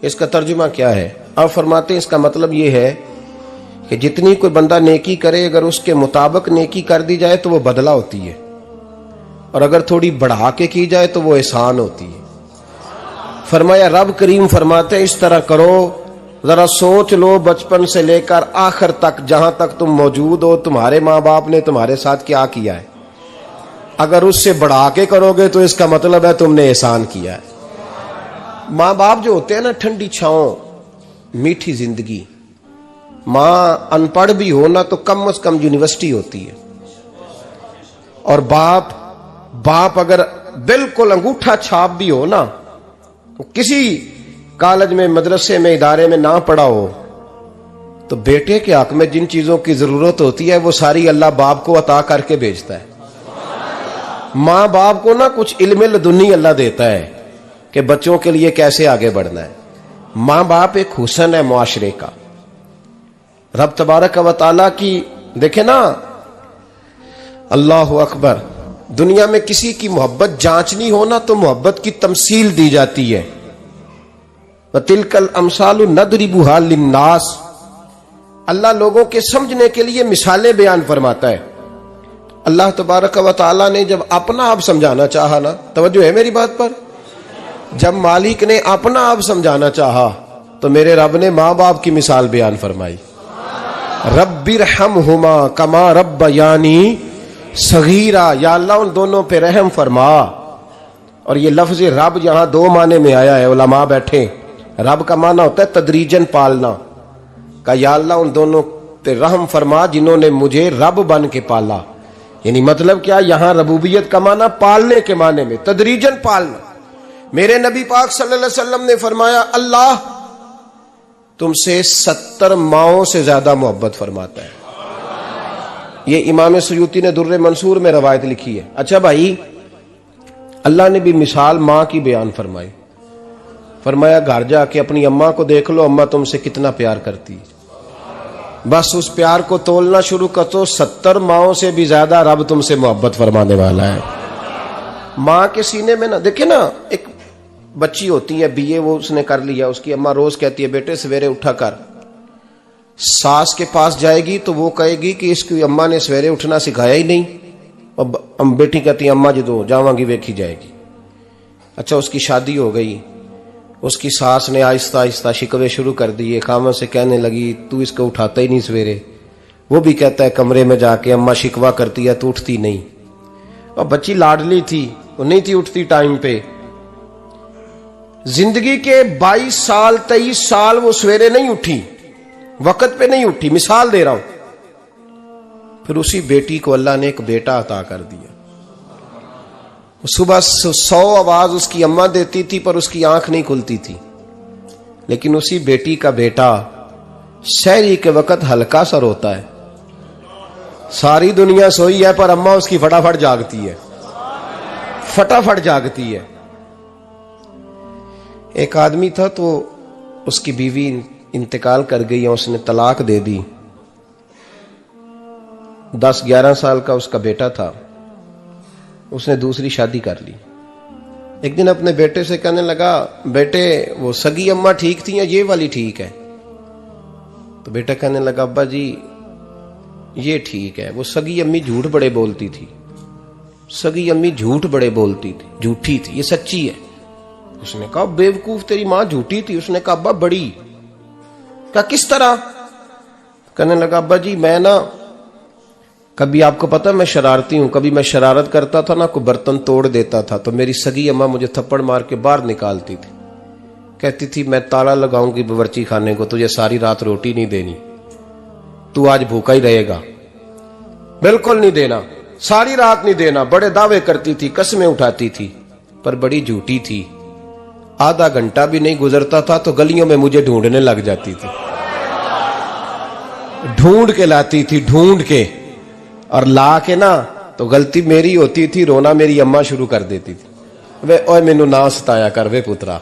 اس کا ترجمہ کیا ہے؟ آپ فرماتے ہیں اس کا مطلب یہ ہے کہ جتنی کوئی بندہ نیکی کرے اگر اس کے مطابق نیکی کر دی جائے تو وہ بدلہ ہوتی ہے، اور اگر تھوڑی بڑھا کے کی جائے تو وہ احسان ہوتی ہے۔ فرمایا رب کریم فرماتے ہیں اس طرح کرو، ذرا سوچ لو بچپن سے لے کر آخر تک جہاں تک تم موجود ہو تمہارے ماں باپ نے تمہارے ساتھ کیا کیا ہے۔ اگر اس سے بڑھا کے کرو گے تو اس کا مطلب ہے تم نے احسان کیا ہے۔ ماں باپ جو ہوتے ہیں نا، ٹھنڈی چھاؤں، میٹھی زندگی۔ ماں ان پڑھ بھی ہو نا تو کم از کم یونیورسٹی ہوتی ہے، اور باپ اگر بالکل انگوٹھا چھاپ بھی ہو نا، کسی کالج میں مدرسے میں ادارے میں نہ پڑھا ہو، تو بیٹے کے حق میں جن چیزوں کی ضرورت ہوتی ہے وہ ساری اللہ باپ کو عطا کر کے بھیجتا ہے۔ ماں باپ کو نا کچھ علم لدنی اللہ دیتا ہے کہ بچوں کے لیے کیسے آگے بڑھنا ہے۔ ماں باپ ایک حسن ہے معاشرے کا۔ رب تبارک و تعالیٰ کی دیکھیں نا، اللہ اکبر، دنیا میں کسی کی محبت جانچنی ہو نا تو محبت کی تمثیل دی جاتی ہے۔ وَتِلْكَ الْأَمْثَالُ نَضْرِبُهَا لِلنَّاسِ، اللہ لوگوں کے سمجھنے کے لیے مثالیں بیان فرماتا ہے۔ اللہ تبارک و تعالیٰ نے جب اپنا آپ سمجھانا چاہا نا، توجہ ہے میری بات پر، جب مالک نے اپنا آپ سمجھانا چاہا تو میرے رب نے ماں باپ کی مثال بیان فرمائی۔ رب ارحمہما کما ربیانی صغیرا، یا اللہ ان دونوں پہ رحم فرما۔ اور یہ لفظ رب یہاں دو معنی میں آیا ہے، علماء بیٹھے۔ رب کا معنی ہوتا ہے تدریجن پالنا، کہ یا اللہ ان دونوں پہ رحم فرما جنہوں نے مجھے رب بن کے پالا۔ یعنی مطلب کیا، یہاں ربوبیت کا معنی پالنے کے معنی میں، تدریجن پالنا۔ میرے نبی پاک صلی اللہ علیہ وسلم نے فرمایا اللہ تم سے 70 ماؤں سے زیادہ محبت فرماتا ہے۔ یہ امام سیوطی نے در منصور میں روایت لکھی ہے۔ اچھا بھائی، اللہ نے بھی مثال ماں کی بیان فرمائی۔ فرمایا گھر جا کے اپنی اماں کو دیکھ لو، اماں تم سے کتنا پیار کرتی، بس اس پیار کو تولنا شروع کر تو 70 ماؤں سے بھی زیادہ رب تم سے محبت فرمانے والا ہے۔ ماں کے سینے میں نا، دیکھیں نا، ایک بچی ہوتی ہے BA، وہ اس نے کر لیا، اس کی اماں روز کہتی ہے بیٹے سویرے اٹھا کر۔ ساس کے پاس جائے گی تو وہ کہے گی کہ اس کی اماں نے سویرے اٹھنا سکھایا ہی نہیں، اور بیٹی کہتی ہے اماں جدو جاواں گی ویکھی جائے گی۔ اچھا اس کی شادی ہو گئی، اس کی ساس نے آہستہ آہستہ شکوے شروع کر دیے، خامن سے کہنے لگی تو اس کو اٹھاتا ہی نہیں سویرے۔ وہ بھی کہتا ہے کمرے میں جا کے اماں شکوہ کرتی ہے تو اٹھتی نہیں، اور بچی لاڈلی تھی، وہ نہیں تھی اٹھتی ٹائم پہ۔ زندگی کے 22 سال 23 سال وہ سویرے نہیں اٹھی، وقت پہ نہیں اٹھی، مثال دے رہا ہوں۔ پھر اسی بیٹی کو اللہ نے ایک بیٹا عطا کر دیا۔ صبح 100 آواز اس کی اماں دیتی تھی پر اس کی آنکھ نہیں کھلتی تھی، لیکن اسی بیٹی کا بیٹا سحری کے وقت ہلکا سا روتا ہے، ساری دنیا سوئی ہے پر اماں اس کی فٹافٹ جاگتی ہے، فٹافٹ جاگتی ہے۔ ایک آدمی تھا تو اس کی بیوی انتقال کر گئی، اس نے طلاق دے دی۔ 10-11 سال کا اس کا بیٹا تھا، اس نے دوسری شادی کر لی۔ ایک دن اپنے بیٹے سے کہنے لگا بیٹے وہ سگی اماں ٹھیک تھی یا یہ والی ٹھیک ہے؟ تو بیٹا کہنے لگا ابا جی یہ ٹھیک ہے، وہ سگی امی جھوٹ بڑے بولتی تھی، سگی امی جھوٹ بڑے بولتی تھی، جھوٹی تھی، یہ سچی ہے۔ اس نے کہا بیوقوف تیری ماں جھوٹی تھی؟ اس نے کہا ابا بڑی۔ کہا کس طرح؟ کہنے لگا ابا جی میں نا کبھی، آپ کو پتا میں شرارتی ہوں، کبھی میں شرارت کرتا تھا نا، کوئی برتن توڑ دیتا تھا تو میری سگی اماں مجھے تھپڑ مار کے باہر نکالتی تھی، کہتی تھی میں تالا لگاؤں گی باورچی خانے کو، تجھے ساری رات روٹی نہیں دینی، تو آج بھوکا ہی رہے گا، بالکل نہیں دینا، ساری رات نہیں دینا۔ بڑے دعوے کرتی تھی، قسمیں اٹھاتی تھی، پر بڑی جھوٹی تھی۔ آدھا گھنٹہ بھی نہیں گزرتا تھا تو گلیوں میں مجھے ڈھونڈنے لگ جاتی تھی، ڈھونڈ کے لاتی تھی، ڈھونڈ کے، اور لا کے نا تو غلطی میری ہوتی تھی، رونا میری اماں شروع کر دیتی تھی، وے اوے مینوں نہ ستایا کر وے پترا۔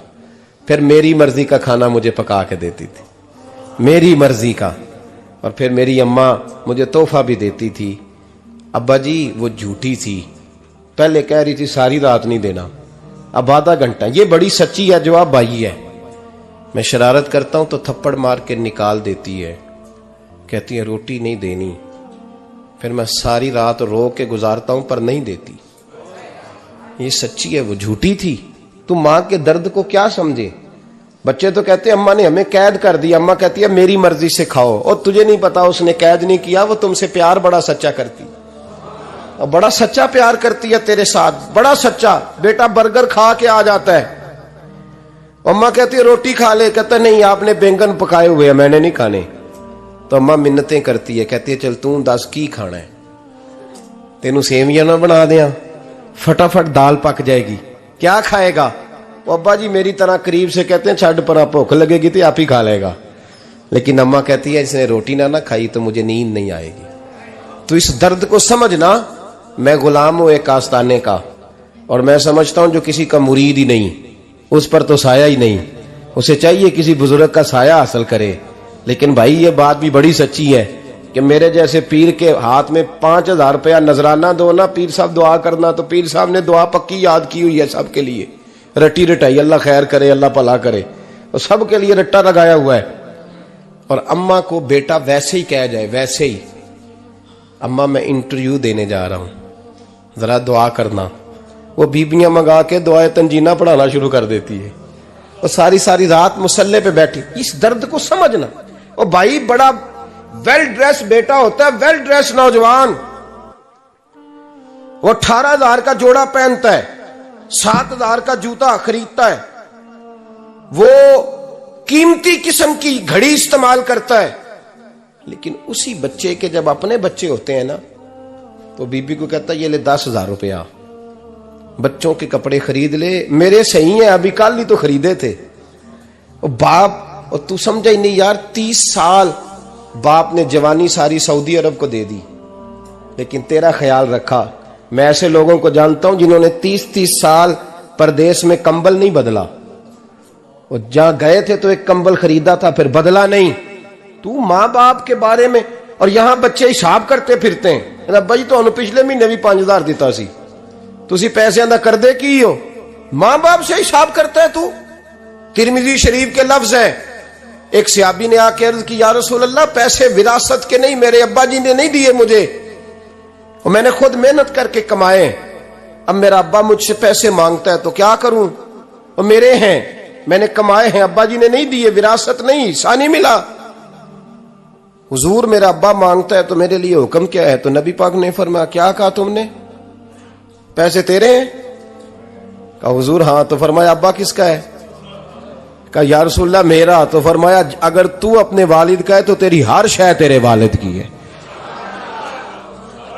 پھر میری مرضی کا کھانا مجھے پکا کے دیتی تھی، میری مرضی کا، اور پھر میری اماں مجھے تحفہ بھی دیتی تھی۔ ابا جی وہ جھوٹی تھی، پہلے کہہ رہی تھی ساری رات نہیں دینا، اب آدھا گھنٹہ، یہ بڑی سچی ہے جو آپ بھائی ہے۔ میں شرارت کرتا ہوں تو تھپڑ مار کے نکال دیتی ہے، کہتی ہے روٹی نہیں دینی، پھر میں ساری رات رو کے گزارتا ہوں پر نہیں دیتی۔ یہ سچی ہے، وہ جھوٹی تھی۔ تو ماں کے درد کو کیا سمجھے؟ بچے تو کہتے ہیں اماں نے ہمیں قید کر دیا، اماں کہتی ہے میری مرضی سے کھاؤ، اور تجھے نہیں پتا اس نے قید نہیں کیا، وہ تم سے پیار بڑا سچا کرتی، اور بڑا سچا پیار کرتی ہے تیرے ساتھ، بڑا سچا۔ بیٹا برگر کھا کے آ جاتا ہے، اماں کہتی ہے روٹی کھا لے، کہتا ہے نہیں آپ نے بینگن پکائے ہوئے ہیں میں نے نہیں کھانے، تو اماں منتیں کرتی ہے، کہتی ہے چل توں دس کی کھانا ہے، تینوں سیویاں نہ بنا دیاں، فٹافٹ دال پک جائے گی، کیا کھائے گا؟ وہ ابا جی میری طرح قریب سے کہتے ہیں چھڈ پر بھوک لگے گی تو آپ ہی کھا لے گا، لیکن اماں کہتی ہے اس نے روٹی نہ کھائی تو مجھے نیند نہیں آئے گی۔ تو اس درد کو سمجھنا، میں غلام ہوں ایک آستانے کا، اور میں سمجھتا ہوں جو کسی کا مرید ہی نہیں اس پر تو سایہ ہی نہیں، اسے چاہیے کسی بزرگ کا سایہ حاصل کرے۔ لیکن بھائی یہ بات بھی بڑی سچی ہے کہ میرے جیسے پیر کے ہاتھ میں 5000 روپیہ نذرانہ دو نا، پیر صاحب دعا کرنا، تو پیر صاحب نے دعا پکی یاد کی ہوئی ہے سب کے لیے، رٹی رٹائی، اللہ خیر کرے اللہ بھلا کرے، اور سب کے لیے رٹا لگایا ہوا ہے۔ اور اماں کو بیٹا ویسے ہی کہہ جائے، ویسے ہی اماں میں انٹرویو دینے جا رہا ہوں ذرا دعا کرنا، وہ بیبیاں منگا کے دعائے تنجینہ پڑھانا شروع کر دیتی ہے، اور ساری رات مصلے پہ بیٹھی۔ اس درد کو سمجھنا۔ اور بھائی بڑا ویل ڈریس بیٹا ہوتا ہے، ویل ڈریس نوجوان، وہ 18,000 کا جوڑا پہنتا ہے، 7,000 کا جوتا خریدتا ہے، وہ قیمتی قسم کی گھڑی استعمال کرتا ہے، لیکن اسی بچے کے جب اپنے بچے ہوتے ہیں نا تو بی بی کو کہتا ہے یہ لے 10,000 روپیہ، بچوں کے کپڑے خرید لے، میرے صحیح ہیں ابھی کل ہی تو خریدے تھے۔ اور باپ، اور تو سمجھا ہی نہیں یار، 30 سال باپ نے جوانی ساری سعودی عرب کو دے دی، لیکن تیرا خیال رکھا۔ میں ایسے لوگوں کو جانتا ہوں جنہوں نے 30 سال پردیس میں کمبل نہیں بدلا، اور جہاں گئے تھے تو ایک کمبل خریدا تھا پھر بدلا نہیں۔ تو ماں باپ کے بارے میں، اور یہاں بچے حساب کرتے پھرتے ہیں، ابا جی تو پچھلے مہینے بھی 5,000 دیتا سی، تسی پیسے ادا کر دے کی ہو؟ ماں باپ سے حساب کرتا ہے تو۔ ترمذی شریف کے لفظ ہیں، ایک صحابی نے آ کے عرض کی یا رسول اللہ پیسے وراثت کے نہیں، میرے ابا جی نے نہیں دیے مجھے، اور میں نے خود محنت کر کے کمائے، اب میرا ابا مجھ سے پیسے مانگتا ہے تو کیا کروں، اور میرے ہیں، میں نے کمائے ہیں، ابا جی نے نہیں دیے، وراثت نہیں، حصہ نہیں ملا۔ حضور میرا ابا مانگتا ہے تو میرے لیے حکم کیا ہے؟ تو نبی پاک نے فرمایا کیا کہا تم نے؟ پیسے تیرے ہیں؟ کہا حضور ہاں۔ تو فرمایا ابا کس کا ہے؟ کہا یا رسول اللہ میرا۔ تو فرمایا اگر تو اپنے والد کا ہے تو تیری ہر شے تیرے والد کی ہے،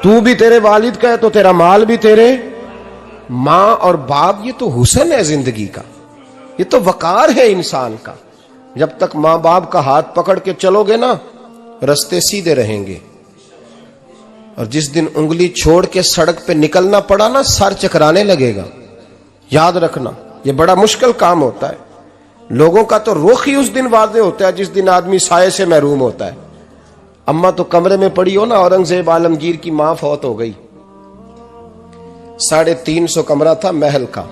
تو بھی تیرے والد کا ہے تو تیرا مال بھی تیرے۔ ماں اور باپ یہ تو حسن ہے زندگی کا، یہ تو وقار ہے انسان کا۔ جب تک ماں باپ کا ہاتھ پکڑ کے چلو گے نا رستے سیدھے رہیں گے، اور جس دن انگلی چھوڑ کے سڑک پہ نکلنا پڑا نا سر چکرانے لگے گا۔ یاد رکھنا یہ بڑا مشکل کام ہوتا ہے۔ لوگوں کا تو رخ ہی اس دن واضح ہوتا ہے جس دن آدمی سائے سے محروم ہوتا ہے۔ اماں تو کمرے میں پڑی ہو نا، اورنگزیب عالمگیر کی ماں فوت ہو گئی، 350 کمرہ تھا محل کا،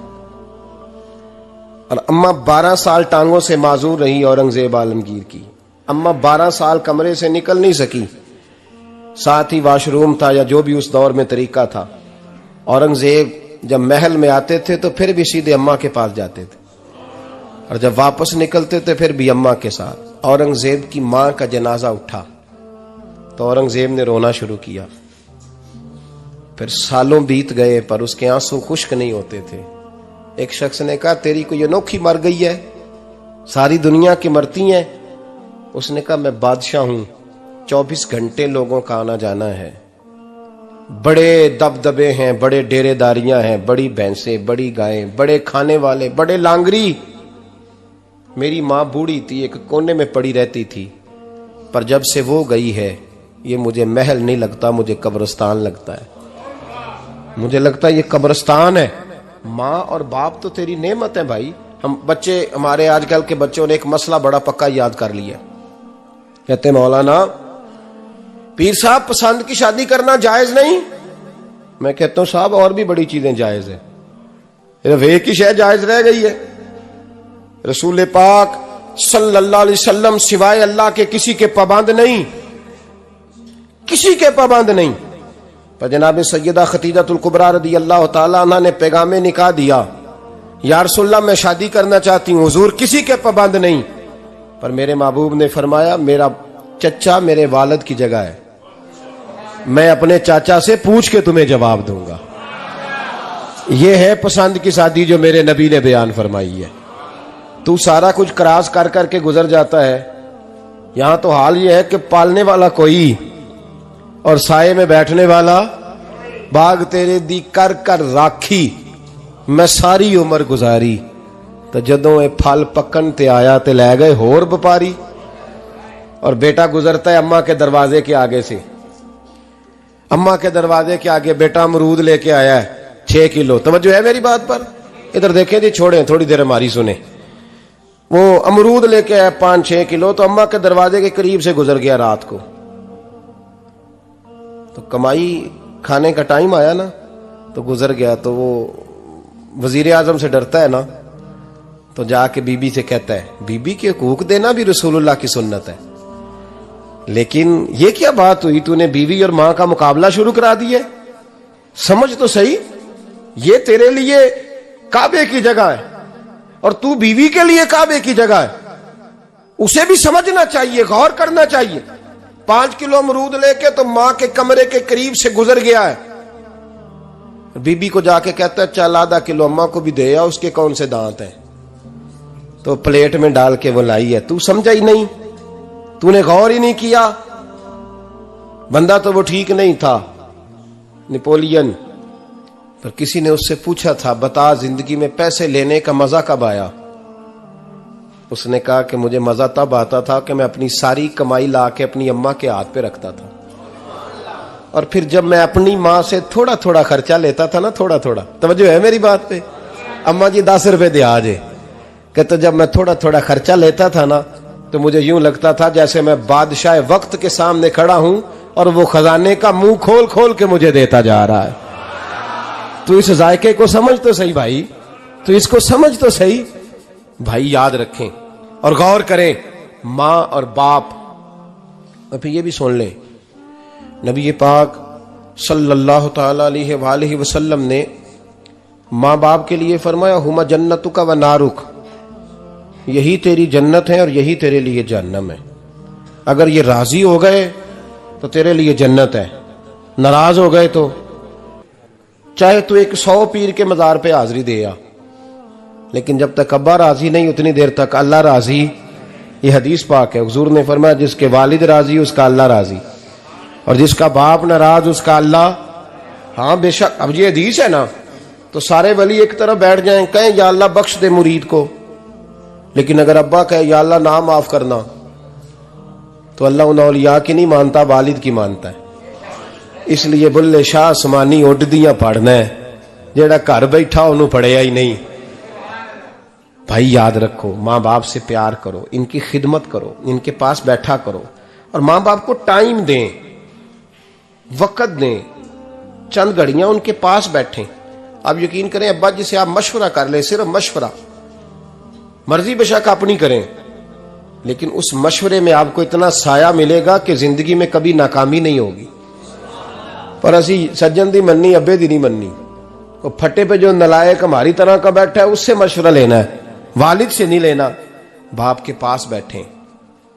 اور اماں 12 سال ٹانگوں سے معذور رہی اورنگزیب عالمگیر کی۔ اماں 12 سال کمرے سے نکل نہیں سکی، ساتھ ہی واش روم تھا یا جو بھی اس دور میں طریقہ تھا۔ اورنگزیب جب محل میں آتے تھے تو پھر بھی سیدھے اماں کے پاس جاتے تھے، اور جب واپس نکلتے تھے پھر بھی اماں کے ساتھ۔ اورنگزیب کی ماں کا جنازہ اٹھا تو اورنگزیب نے رونا شروع کیا، پھر سالوں بیت گئے پر اس کے آنسو خشک نہیں ہوتے تھے۔ ایک شخص نے کہا تیری کوئی انوکھی مر گئی ہے، ساری دنیا کی مرتی ہیں؟ اس نے کہا میں بادشاہ ہوں، 24 گھنٹے لوگوں کا آنا جانا ہے، بڑے دبدبے ہیں، بڑے ڈیرے داریاں ہیں، بڑی بھینسیں، بڑی گائیں، بڑے کھانے والے، بڑے لانگری۔ میری ماں بوڑھی تھی، ایک کونے میں پڑی رہتی تھی، پر جب سے وہ گئی ہے یہ مجھے محل نہیں لگتا، مجھے قبرستان لگتا ہے، مجھے لگتا ہے یہ قبرستان ہے۔ ماں اور باپ تو تیری نعمت ہے بھائی۔ ہم بچے، ہمارے آج کل کے بچوں نے ایک مسئلہ بڑا پکا یاد کر لیا، کہتے مولانا پیر صاحب پسند کی شادی کرنا جائز نہیں؟ میں کہتا ہوں صاحب اور بھی بڑی چیزیں جائز ہیں، صرف ایک ہی شے جائز رہ گئی ہے۔ رسول پاک صلی اللہ علیہ وسلم سوائے اللہ کے کسی کے پابند نہیں، کسی کے پابند نہیں۔ پر جناب سیدہ خدیجہ الکبریٰ رضی اللہ تعالیٰ عنہ نے پیغام نکاح دیا، یا رسول اللہ میں شادی کرنا چاہتی ہوں، حضور کسی کے پابند نہیں۔ پر میرے محبوب نے فرمایا میرا چچا میرے والد کی جگہ ہے، میں اپنے چاچا سے پوچھ کے تمہیں جواب دوں گا۔ یہ ہے پسند کی شادی جو میرے نبی نے بیان فرمائی ہے۔ تو سارا کچھ کراس کر کر کے گزر جاتا ہے، یہاں تو حال یہ ہے کہ پالنے والا کوئی اور سائے میں بیٹھنے والا، باغ تیرے دی کر کر راکھی میں ساری عمر گزاری، تو جدوں اے پھل پکن تے آیا تے لے گئے ہور بپاری۔ اور بیٹا گزرتا ہے اماں کے دروازے کے آگے سے، اماں کے دروازے کے آگے بیٹا امرود لے کے آیا ہے 6 کلو۔ توجہ ہے میری بات پر؟ ادھر دیکھیں جی، چھوڑیں تھوڑی دیر ہماری سنیں۔ وہ امرود لے کے آیا 5-6 کلو، تو اماں کے دروازے کے قریب سے گزر گیا رات کو، تو کمائی کھانے کا ٹائم آیا نا، تو گزر گیا۔ تو وہ وزیر اعظم سے ڈرتا ہے نا، تو جا کے بی بی سے کہتا ہے بی بی کے حقوق دینا بھی رسول اللہ کی سنت ہے، لیکن یہ کیا بات ہوئی، تو نے بیوی اور ماں کا مقابلہ شروع کرا دی ہے؟ سمجھ تو صحیح، یہ تیرے لیے کعبے کی جگہ ہے اور تو بیوی کے لیے کعبے کی جگہ ہے، اسے بھی سمجھنا چاہیے، غور کرنا چاہیے۔ 5 کلو امرود لے کے تو ماں کے کمرے کے قریب سے گزر گیا ہے، بی بی کو جا کے کہتا ہے چل آدھا کلو اماں کو بھی دے آ، اس کے کون سے دانت ہیں، تو پلیٹ میں ڈال کے وہ لائی ہے۔ تو سمجھا ہی نہیں، تو نے غور ہی نہیں کیا۔ بندہ تو وہ ٹھیک نہیں تھا، نپولین، پر کسی نے اس سے پوچھا تھا بتا زندگی میں پیسے لینے کا مزہ کب آیا؟ اس نے کہا کہ مجھے مزہ تب آتا تھا کہ میں اپنی ساری کمائی لا کے اپنی اماں کے ہاتھ پہ رکھتا تھا، اور پھر جب میں اپنی ماں سے تھوڑا تھوڑا خرچہ لیتا تھا نا، تھوڑا تھوڑا، توجہ ہے میری بات پہ؟ اماں جی 10 روپے دے آجے، کہ تو جب میں تھوڑا تھوڑا خرچہ لیتا تھا نا، تو مجھے یوں لگتا تھا جیسے میں بادشاہ وقت کے سامنے کھڑا ہوں اور وہ خزانے کا منہ کھول کھول کے مجھے دیتا جا رہا ہے۔ تو اس ذائقے کو سمجھ تو صحیح بھائی، تو اس کو سمجھ تو صحیح بھائی، یاد رکھیں اور غور کریں۔ ماں اور باپ، اور پھر یہ بھی سن لیں، نبی پاک صلی اللہ تعالی علیہ وآلہ وسلم نے ماں باپ کے لیے فرمایا ہما جنتک و نارک، یہی تیری جنت ہے اور یہی تیرے لیے جہنم ہے۔ اگر یہ راضی ہو گئے تو تیرے لیے جنت ہے، ناراض ہو گئے تو چاہے تو 100 پیر کے مزار پہ حاضری دے آ، لیکن جب تک ابا راضی نہیں اتنی دیر تک اللہ راضی۔ یہ حدیث پاک ہے، حضور نے فرمایا جس کے والد راضی اس کا اللہ راضی، اور جس کا باپ ناراض اس کا اللہ۔ ہاں بے شک، اب یہ حدیث ہے نا، تو سارے ولی ایک طرف بیٹھ جائیں کہیں یا اللہ بخش دے مرید کو، لیکن اگر ابا کہے یا اللہ نہ معاف کرنا، تو اللہ ان اولیاء کی نہیں مانتا، والد کی مانتا ہے۔ اس لیے بلے شاہ آسمانی اڈدیاں پڑھنا ہے، جیڑا گھر بیٹھا انہوں پڑھیا ہی نہیں۔ بھائی یاد رکھو، ماں باپ سے پیار کرو، ان کی خدمت کرو، ان کے پاس بیٹھا کرو، اور ماں باپ کو ٹائم دیں، وقت دیں، چند گھڑیاں ان کے پاس بیٹھیں۔ آپ یقین کریں ابا جی سے آپ مشورہ کر لیں، صرف مشورہ، مرضی بے شک اپنی کریں، لیکن اس مشورے میں آپ کو اتنا سایہ ملے گا کہ زندگی میں کبھی ناکامی نہیں ہوگی۔ پر اسی سجن دی مننی ابے دی نہیں مننی، وہ پھٹے پہ جو نلائق ہماری طرح کا بیٹھا ہے اس سے مشورہ لینا ہے، والد سے نہیں لینا۔ باپ کے پاس بیٹھیں،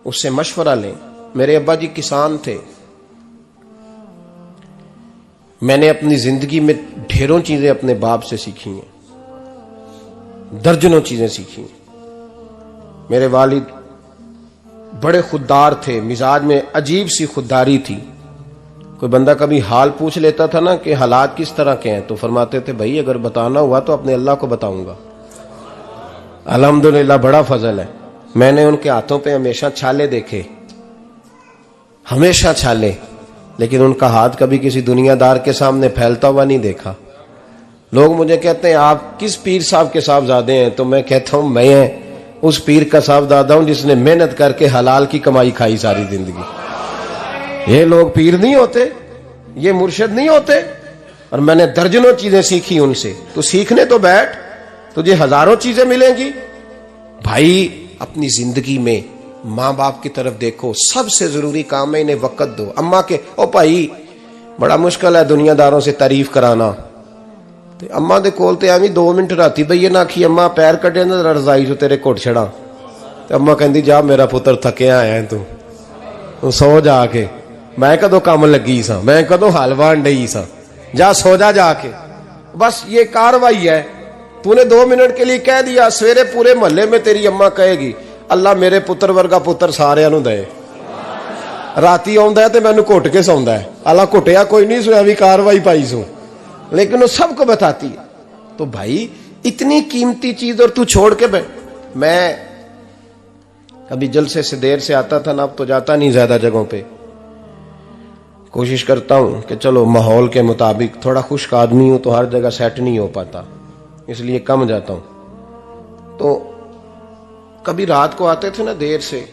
اس سے مشورہ لیں۔ میرے ابا جی کسان تھے، میں نے اپنی زندگی میں ڈھیروں چیزیں اپنے باپ سے سیکھی ہیں، درجنوں چیزیں سیکھی ہیں۔ میرے والد بڑے خوددار تھے، مزاج میں عجیب سی خودداری تھی۔ کوئی بندہ کبھی حال پوچھ لیتا تھا نا کہ حالات کس طرح کے ہیں، تو فرماتے تھے بھائی اگر بتانا ہوا تو اپنے اللہ کو بتاؤں گا۔ الحمدللہ بڑا فضل ہے، میں نے ان کے ہاتھوں پہ ہمیشہ چھالے دیکھے، ہمیشہ چھالے، لیکن ان کا ہاتھ کبھی کسی دنیا دار کے سامنے پھیلتا ہوا نہیں دیکھا۔ لوگ مجھے کہتے ہیں آپ کس پیر صاحب کے صاحبزادے ہیں، تو میں کہتا ہوں میں اس پیر کا صاحبزادہ ہوں جس نے محنت کر کے حلال کی کمائی کھائی ساری زندگی۔ یہ لوگ پیر نہیں ہوتے، یہ مرشد نہیں ہوتے، اور میں نے درجنوں چیزیں سیکھی ان سے۔ تو سیکھنے تو بیٹھ، تجھے ہزاروں چیزیں ملیں گی۔ بھائی اپنی زندگی میں ماں باپ کی طرف دیکھو، سب سے ضروری کام ہے انہیں وقت دو. اماں کے او بھائی بڑا مشکل ہے دنیا داروں سے تعریف کرانا، تے اماں دے کول تے ایویں 2 منٹ راتی بھئی نہ آکھی اماں پیر کٹے نہ رضائی جو تیرے گھٹ چھڑا، تے اماں کہندی جا میرا پتر تھکیا آیا ہے تو سو جا کے، میں کدو کام لگی سا، میں کدو حل وان ڈئی سا، جا سو جا کے. بس یہ کاروائی ہے. تو نے 2 منٹ کے لیے کہہ دیا، سویرے پورے محلے میں تیری اماں کہے گی اللہ میرے پتر ورگا پتر سارے نو دے. راتی آندا ہے تے مینوں گھٹ کے سوندا ہے، اللہ گھٹیا کوئی نہیں سویا بھی کاروائی پائی سو، لیکن وہ سب کو بتاتی ہے. تو بھائی اتنی قیمتی چیز اور تو چھوڑ کے میں کبھی جلسے سے دیر سے آتا تھا نا، اب تو جاتا نہیں زیادہ جگہوں پہ. کوشش کرتا ہوں کہ چلو ماحول کے مطابق، تھوڑا خشک آدمی ہوں تو ہر جگہ سیٹ نہیں ہو پاتا، اس لیے کم جاتا ہوں. تو کبھی رات کو آتے تھے نا دیر سے،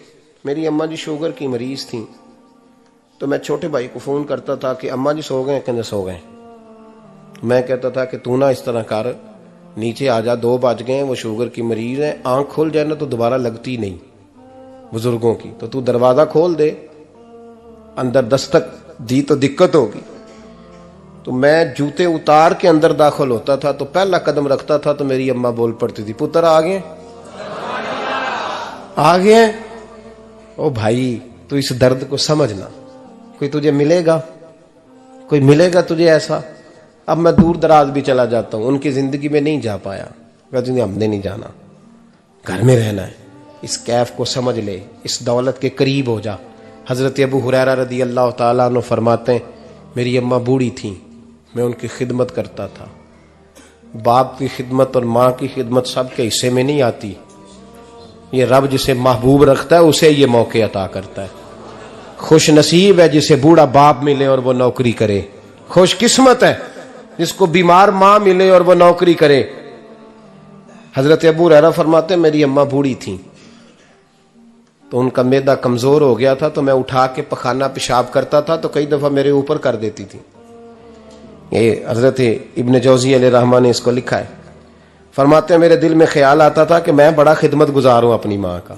میری اماں جی شوگر کی مریض تھیں، تو میں چھوٹے بھائی کو فون کرتا تھا کہ اماں جی سو گئے، کہنے سو گئے. میں کہتا تھا کہ تو نہ اس طرح کر، نیچے آ جا، 2 بج گئے، وہ شوگر کی مریض ہے، آنکھ کھل جائے نا تو دوبارہ لگتی نہیں بزرگوں کی، تو دروازہ کھول دے، اندر دستک دی تو دقت ہوگی. تو میں جوتے اتار کے اندر داخل ہوتا تھا تو پہلا قدم رکھتا تھا تو میری اماں بول پڑتی تھی پتر آ گئے. او بھائی تو اس درد کو سمجھنا، کوئی تجھے ملے گا، کوئی ملے گا تجھے ایسا. اب میں دور دراز بھی چلا جاتا ہوں، ان کی زندگی میں نہیں جا پایا، کہتے ہم نے نہیں جانا، گھر میں رہنا ہے. اس کیف کو سمجھ لے، اس دولت کے قریب ہو جا. حضرت ابو ہریرہ رضی اللہ تعالیٰ عنہ فرماتے ہیں میری اماں بوڑھی تھیں، میں ان کی خدمت کرتا تھا. باپ کی خدمت اور ماں کی خدمت سب کے حصے میں نہیں آتی، یہ رب جسے محبوب رکھتا ہے اسے یہ موقع عطا کرتا ہے. خوش نصیب ہے جسے بوڑھا باپ ملے اور وہ نوکری کرے، خوش قسمت ہے جس کو بیمار ماں ملے اور وہ نوکری کرے. حضرت ابو ہریرہ فرماتے ہیں میری اماں بوڑھی تھیں تو ان کا معدہ کمزور ہو گیا تھا، تو میں اٹھا کے پخانہ پیشاب کرتا تھا تو کئی دفعہ میرے اوپر کر دیتی تھی. یہ حضرت ابن جوزی علیہ رحمہ نے اس کو لکھا ہے. فرماتے ہیں میرے دل میں خیال آتا تھا کہ میں بڑا خدمت گزار ہوں اپنی ماں کا.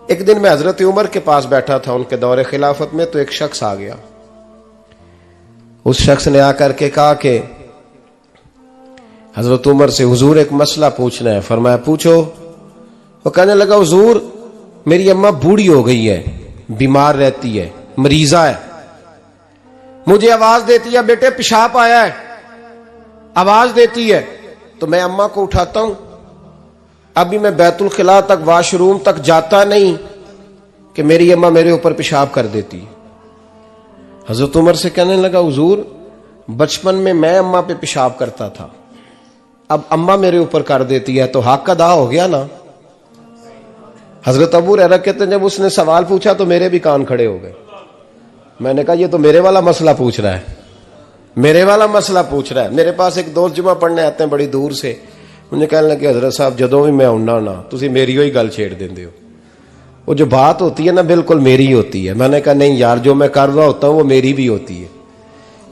ایک دن میں حضرت عمر کے پاس بیٹھا تھا ان کے دور خلافت میں، تو ایک شخص آ گیا. اس شخص نے آ کر کے کہا کہ حضرت عمر سے حضور ایک مسئلہ پوچھنا ہے. فرمایا پوچھو. وہ کہنے لگا حضور میری اماں بوڑھی ہو گئی ہے، بیمار رہتی ہے، مریضہ ہے، مجھے آواز دیتی ہے بیٹے پیشاب آیا ہے، آواز دیتی ہے تو میں اماں کو اٹھاتا ہوں. ابھی میں بیت الخلاء تک، واش روم تک جاتا نہیں کہ میری اماں میرے اوپر پیشاب کر دیتی ہے. حضرت عمر سے کہنے لگا حضور بچپن میں اماں پہ پیشاب کرتا تھا، اب اماں میرے اوپر کر دیتی ہے تو حق ادا ہو گیا نا. حضرت ابو ہریرہ کہتے ہیں جب اس نے سوال پوچھا تو میرے بھی کان کھڑے ہو گئے. میں نے کہا یہ تو میرے والا مسئلہ پوچھ رہا ہے، میرے والا مسئلہ پوچھ رہا ہے. میرے پاس ایک دوست جمعہ پڑھنے آتے ہیں بڑی دور سے، مجھے کہنے لگے حضرت صاحب جدوں بھی میں آنا نا تسی میری ہوئی گل چھیڑ دیندے ہو، وہ جو بات ہوتی ہے نا بالکل میری ہوتی ہے. میں نے کہا نہیں یار جو میں کر رہا ہوتا ہوں وہ میری بھی ہوتی ہے،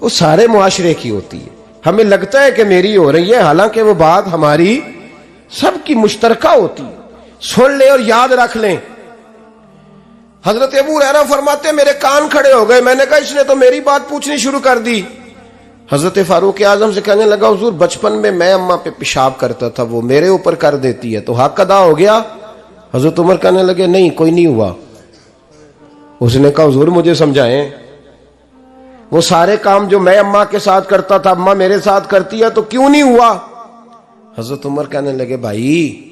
وہ سارے معاشرے کی ہوتی ہے. ہمیں لگتا ہے کہ میری ہو رہی ہے، حالانکہ وہ بات ہماری سب کی مشترکہ ہوتی ہے. سن لیں اور یاد رکھ لیں. حضرت ابو ہریرہ فرماتے ہیں میرے کان کھڑے ہو گئے. میں نے کہا اس نے تو میری بات پوچھنی شروع کر دی. حضرت فاروق اعظم سے کہنے لگا حضور بچپن میں اماں پہ پیشاب کرتا تھا، وہ میرے اوپر کر دیتی ہے تو حق ادا ہو گیا. حضرت عمر کہنے لگے نہیں کوئی نہیں ہوا. اس نے کہا حضور مجھے سمجھائیں، وہ سارے کام جو میں اماں کے ساتھ کرتا تھا اماں میرے ساتھ کرتی ہے تو کیوں نہیں ہوا. حضرت عمر کہنے لگے بھائی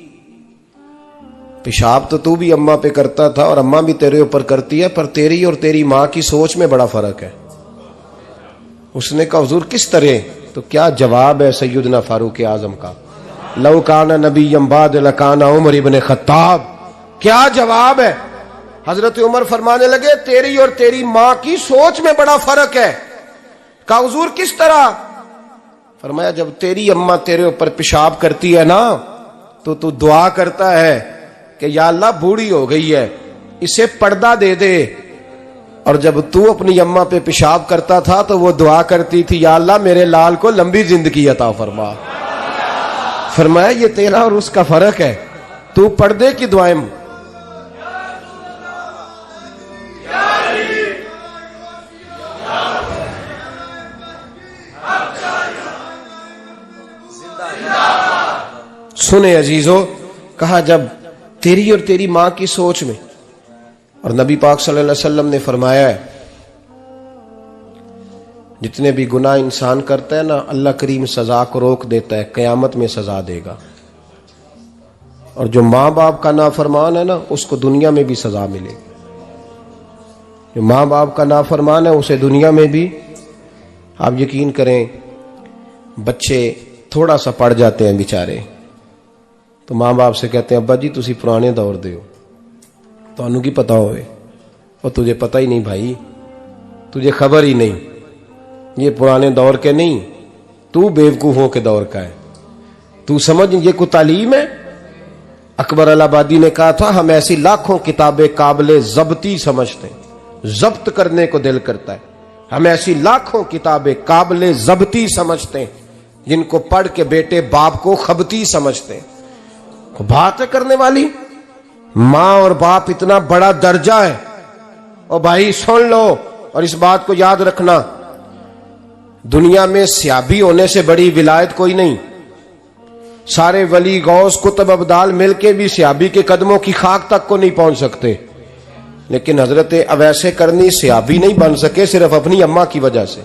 پیشاب تو بھی اماں پہ کرتا تھا اور اماں بھی تیرے اوپر کرتی ہے، پر تیری اور تیری ماں کی سوچ میں بڑا فرق ہے. اس نے کہا حضور کس طرح؟ تو کیا جواب ہے سیدنا فاروق اعظم کا، لو کان نبی بعد لکان عمر ابن خطاب. کیا جواب ہے؟ حضرت عمر فرمانے لگے تیری اور تیری ماں کی سوچ میں بڑا فرق ہے. کہا حضور کس طرح؟ فرمایا جب تیری اماں تیرے اوپر پیشاب کرتی ہے نا تو دعا کرتا ہے کہ یا اللہ بوڑھی ہو گئی ہے اسے پردہ دے دے، اور جب تو اپنی اماں پہ پیشاب کرتا تھا تو وہ دعا کرتی تھی یا اللہ میرے لال کو لمبی زندگی عطا فرما. فرمایا یہ تیرا اور اس کا فرق ہے، تو پردے کی دعائیں سنے عزیزو، کہا جب تیری اور تیری ماں کی سوچ میں، اور نبی پاک صلی اللہ علیہ وسلم نے فرمایا ہے جتنے بھی گناہ انسان کرتا ہے نا، اللہ کریم سزا کو روک دیتا ہے، قیامت میں سزا دے گا، اور جو ماں باپ کا نافرمان ہے نا اس کو دنیا میں بھی سزا ملے گی۔ جو ماں باپ کا نافرمان ہے اسے دنیا میں بھی، آپ یقین کریں بچے تھوڑا سا پڑ جاتے ہیں بیچارے تو ماں باپ سے کہتے ہیں ابا جی تسی پرانے دور دے ہو، تانوں کی پتا ہوئے، اور تجھے پتہ ہی نہیں بھائی، تجھے خبر ہی نہیں، یہ پرانے دور کے نہیں، تو بیوقوفوں کے دور کا ہے، تو سمجھ یہ کوئی تعلیم ہے۔ اکبر الہ آبادی نے کہا تھا ہم ایسی لاکھوں کتابیں قابل ضبطی سمجھتے ہیں، ضبط کرنے کو دل کرتا ہے، ہم ایسی لاکھوں کتابیں قابل ضبطی سمجھتے ہیں جن کو پڑھ کے بیٹے باپ کو خبتی سمجھتے ہیں۔ بات ہے کرنے والی، ماں اور باپ اتنا بڑا درجہ ہے، اور بھائی سن لو اور اس بات کو یاد رکھنا، دنیا میں سیابی ہونے سے بڑی ولایت کوئی نہیں، سارے ولی غوث کتب ابدال مل کے بھی سیابی کے قدموں کی خاک تک کو نہیں پہنچ سکتے، لیکن حضرت اویس کرنی سیابی نہیں بن سکے صرف اپنی اماں کی وجہ سے،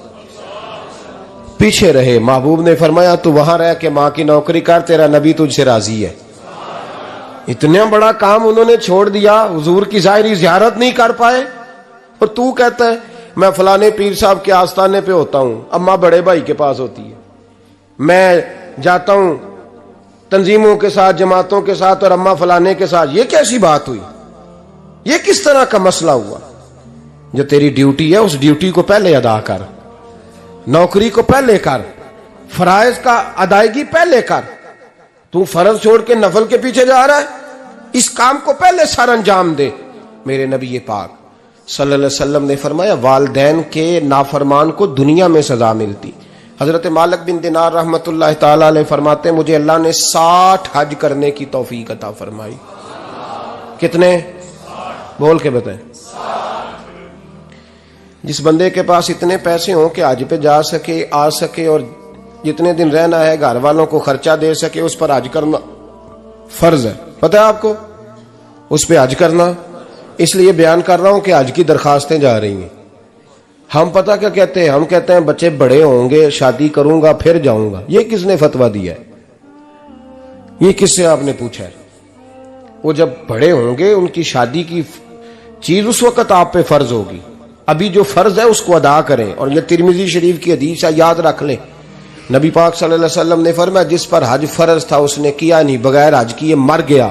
پیچھے رہے۔ محبوب نے فرمایا تو وہاں رہ کے ماں کی نوکری کر، تیرا نبی تجھ سے راضی ہے۔ اتنا بڑا کام انہوں نے چھوڑ دیا، حضور کی ظاہری زیارت نہیں کر پائے، اور تو کہتا ہے میں فلانے پیر صاحب کے آستانے پہ ہوتا ہوں، اماں بڑے بھائی کے پاس ہوتی ہے، میں جاتا ہوں تنظیموں کے ساتھ جماعتوں کے ساتھ اور اماں فلانے کے ساتھ، یہ کیسی بات ہوئی؟ یہ کس طرح کا مسئلہ ہوا؟ جو تیری ڈیوٹی ہے اس ڈیوٹی کو پہلے ادا کر، نوکری کو پہلے کر، فرائض کا ادائیگی پہلے کر۔ تو فرض چھوڑ کے نفل کے پیچھے جا رہا ہے، اس کام کو پہلے سر انجام دے۔ میرے نبی پاک صلی اللہ علیہ وسلم نے فرمایا والدین کے نافرمان کو دنیا میں سزا ملتی۔ حضرت مالک بن دینار رحمت اللہ تعالی علیہ فرماتے ہیں مجھے اللہ نے 60 حج کرنے کی توفیق عطا فرمائی۔ کتنے؟ بول کے بتائیں۔ جس بندے کے پاس اتنے پیسے ہوں کہ حج پہ جا سکے، آ سکے، اور جتنے دن رہنا ہے گھر والوں کو خرچہ دے سکے، اس پر حج کرنا فرض ہے۔ پتہ ہے آپ کو اس پہ حج کرنا؟ اس لیے بیان کر رہا ہوں کہ حج کی درخواستیں جا رہی ہیں۔ ہم پتہ کیا کہتے ہیں؟ ہم کہتے ہیں بچے بڑے ہوں گے، شادی کروں گا پھر جاؤں گا۔ یہ کس نے فتویٰ دیا ہے؟ یہ کس سے آپ نے پوچھا ہے؟ وہ جب بڑے ہوں گے ان کی شادی کی چیز اس وقت آپ پہ فرض ہوگی، ابھی جو فرض ہے اس کو ادا کریں۔ اور یہ ترمذی شریف کی حدیث ہے، یاد رکھ لیں، نبی پاک صلی اللہ علیہ وسلم نے فرمایا جس پر حج فرض تھا اس نے کیا نہیں، بغیر حج کیے مر گیا،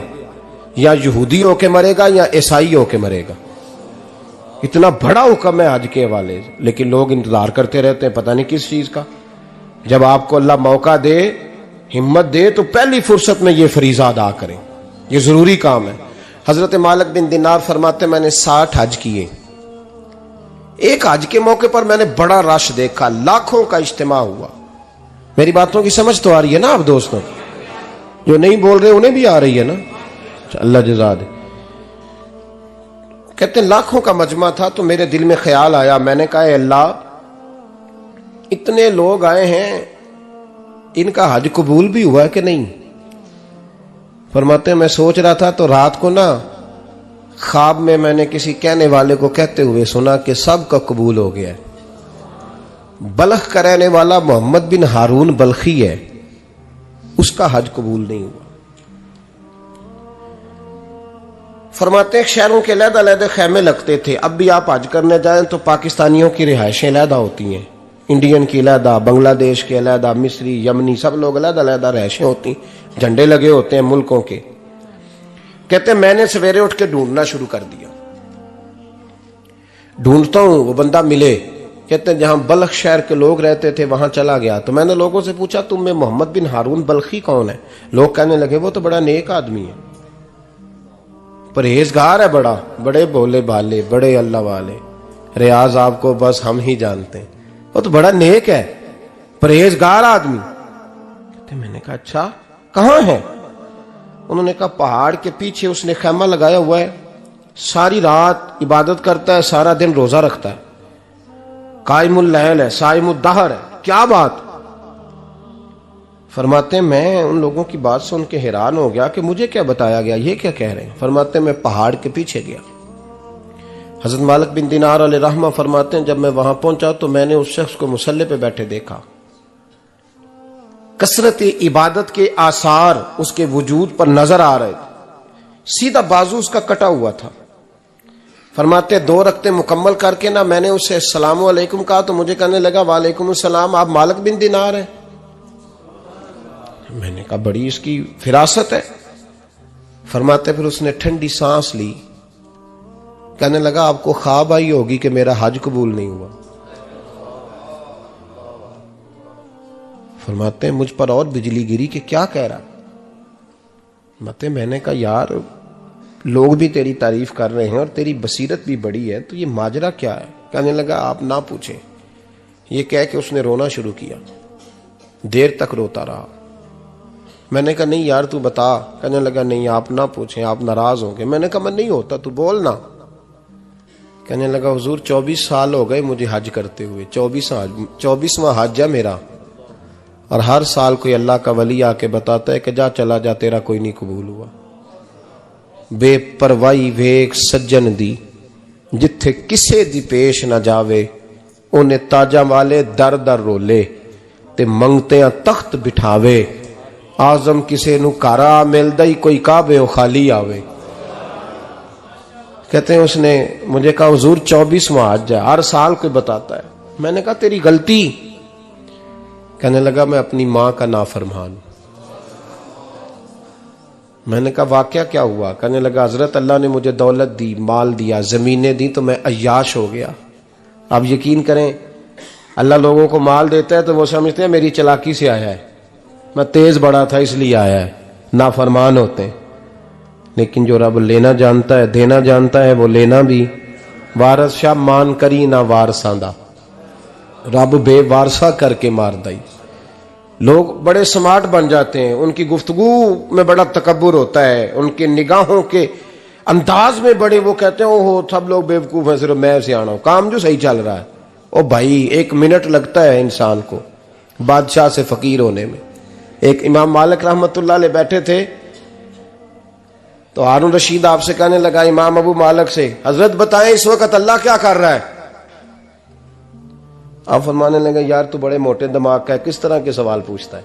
یا یہودی ہو کے مرے گا یا عیسائی ہو کے مرے گا۔ اتنا بڑا حکم ہے حج کے حوالے سے، لیکن لوگ انتظار کرتے رہتے ہیں پتہ نہیں کس چیز کا۔ جب آپ کو اللہ موقع دے، ہمت دے، تو پہلی فرصت میں یہ فریضہ ادا کریں، یہ ضروری کام ہے۔ حضرت مالک بن دینار فرماتے میں نے 60 حج کیے، ایک حج کے موقع پر میں نے بڑا رش دیکھا، لاکھوں کا اجتماع ہوا۔ میری باتوں کی سمجھ تو آ رہی ہے نا آپ دوستوں؟ جو نہیں بول رہے انہیں بھی آ رہی ہے نا؟ اللہ جزا دے۔ کہتے ہیں لاکھوں کا مجمع تھا، تو میرے دل میں خیال آیا، میں نے کہا اے اللہ اتنے لوگ آئے ہیں، ان کا حج قبول بھی ہوا ہے کہ نہیں؟ فرماتے ہیں میں سوچ رہا تھا تو رات کو نا خواب میں میں نے کسی کہنے والے کو کہتے ہوئے سنا کہ سب کا قبول ہو گیا ہے۔ بلخ کا رہنے والا محمد بن ہارون بلخی ہے، اس کا حج قبول نہیں ہوا۔ فرماتے ہیں شہروں کے علیحدہ علیحدہ خیمے لگتے تھے، اب بھی آپ حج کرنے جائیں تو پاکستانیوں کی رہائشیں علیحدہ ہوتی ہیں، انڈین کی علیحدہ، بنگلہ دیش کے علیحدہ، مصری، یمنی، سب لوگ علیحدہ علیحدہ رہائشیں ہوتی ہیں، جھنڈے لگے ہوتے ہیں ملکوں کے۔ کہتے ہیں میں نے سویرے اٹھ کے ڈھونڈنا شروع کر دیا، ڈھونڈتا ہوں وہ بندہ ملے۔ کہتے ہیں جہاں بلخ شہر کے لوگ رہتے تھے وہاں چلا گیا، تو میں نے لوگوں سے پوچھا تم میں محمد بن ہارون بلخی کون ہے؟ لوگ کہنے لگے وہ تو بڑا نیک آدمی ہے، پرہیزگار ہے، بڑے بولے بالے، بڑے اللہ والے، ریاض آپ کو بس ہم ہی جانتے ہیں، وہ تو بڑا نیک ہے، پرہیزگار آدمی۔ کہتے میں نے کہا اچھا کہاں ہے؟ انہوں نے کہا پہاڑ کے پیچھے اس نے خیمہ لگایا ہوا ہے، ساری رات عبادت کرتا ہے، سارا دن روزہ رکھتا ہے، قائم اللیل ہے، صائم الدہر ہے۔ کیا بات؟ فرماتے ہیں میں ان لوگوں کی بات سن کے حیران ہو گیا کہ مجھے کیا بتایا گیا، یہ کیا کہہ رہے ہیں؟ فرماتے ہیں میں پہاڑ کے پیچھے گیا. حضرت مالک بن دینار علیہ رحمہ فرماتے ہیں جب میں وہاں پہنچا تو میں نے اس شخص کو مصلی پہ بیٹھے دیکھا. کثرت عبادت کے آثار اس کے وجود پر نظر آ رہے تھے. سیدھا بازو اس کا کٹا ہوا تھا. فرماتے 2 رکعتیں مکمل کر کے نا میں نے اسے السلام علیکم کہا تو مجھے کہنے لگا وعلیکم السلام، آپ مالک بن دینار ہیں؟ میں نے کہا بڑی اس کی فراست ہے. فرماتے پھر اس نے ٹھنڈی سانس لی، کہنے لگا آپ کو خواب آئی ہوگی کہ میرا حج قبول نہیں ہوا. فرماتے ہیں مجھ پر اور بجلی گری کہ کیا کہہ رہا. میں نے کہا یار لوگ بھی تیری تعریف کر رہے ہیں اور تیری بصیرت بھی بڑی ہے، تو یہ ماجرا کیا ہے؟ کہنے لگا آپ نہ پوچھیں. یہ کہہ کے اس نے رونا شروع کیا. دیر تک روتا رہا. میں نے کہا نہیں یار تو بتا. کہنے لگا نہیں آپ نہ پوچھیں، آپ ناراض ہوں گے. میں نے کہا میں نہیں ہوتا، تو بولنا. کہنے لگا حضور 24 سال ہو گئے مجھے حج کرتے ہوئے، 24واں حج ہے میرا، اور ہر سال کوئی اللہ کا ولی آ کے بتاتا ہے کہ جا چلا جا تیرا کوئی نہیں قبول ہوا. بے پروائی ویک سجن دی جتھے کسے دی پیش نہ جاوے، انہیں تاجاں والے در در رولے تے منگتیاں تخت بٹھاوے. آزم کسے نو کارا ملدا ہی کوئی کعبے او خالی آوے. کہتے ہیں اس نے مجھے کہا حضور 24واں حج ہے، ہر سال کوئی بتاتا ہے. میں نے کہا تیری غلطی. کہنے لگا میں اپنی ماں کا نافرمان. میں نے کہا واقعہ کیا ہوا؟ کہنے لگا حضرت اللہ نے مجھے دولت دی، مال دیا، زمینیں دی تو میں عیاش ہو گیا. آپ یقین کریں اللہ لوگوں کو مال دیتا ہے تو وہ سمجھتے ہیں میری چلاکی سے آیا ہے، میں تیز بڑا تھا اس لیے آیا ہے. نافرمان ہوتے ہیں. لیکن جو رب لینا جانتا ہے دینا جانتا ہے وہ لینا بھی. وارث شاہ مان کری نہ وارثاں دا، رب بے وارثہ کر کے مار دائی. لوگ بڑے سمارٹ بن جاتے ہیں، ان کی گفتگو میں بڑا تکبر ہوتا ہے، ان کے نگاہوں کے انداز میں بڑے وہ کہتے ہیں اوہ سب لوگ بیوقوف ہیں صرف میں سے آنا ہوں، کام جو صحیح چل رہا ہے. او بھائی 1 منٹ لگتا ہے انسان کو بادشاہ سے فقیر ہونے میں. ایک امام مالک رحمت اللہ علیہ بیٹھے تھے تو ہارون رشید آپ سے کہنے لگا امام ابو مالک سے حضرت بتائیں اس وقت اللہ کیا کر رہا ہے؟ آپ فرمانے لگے یار تو بڑے موٹے دماغ کا ہے، کس طرح کے سوال پوچھتا ہے؟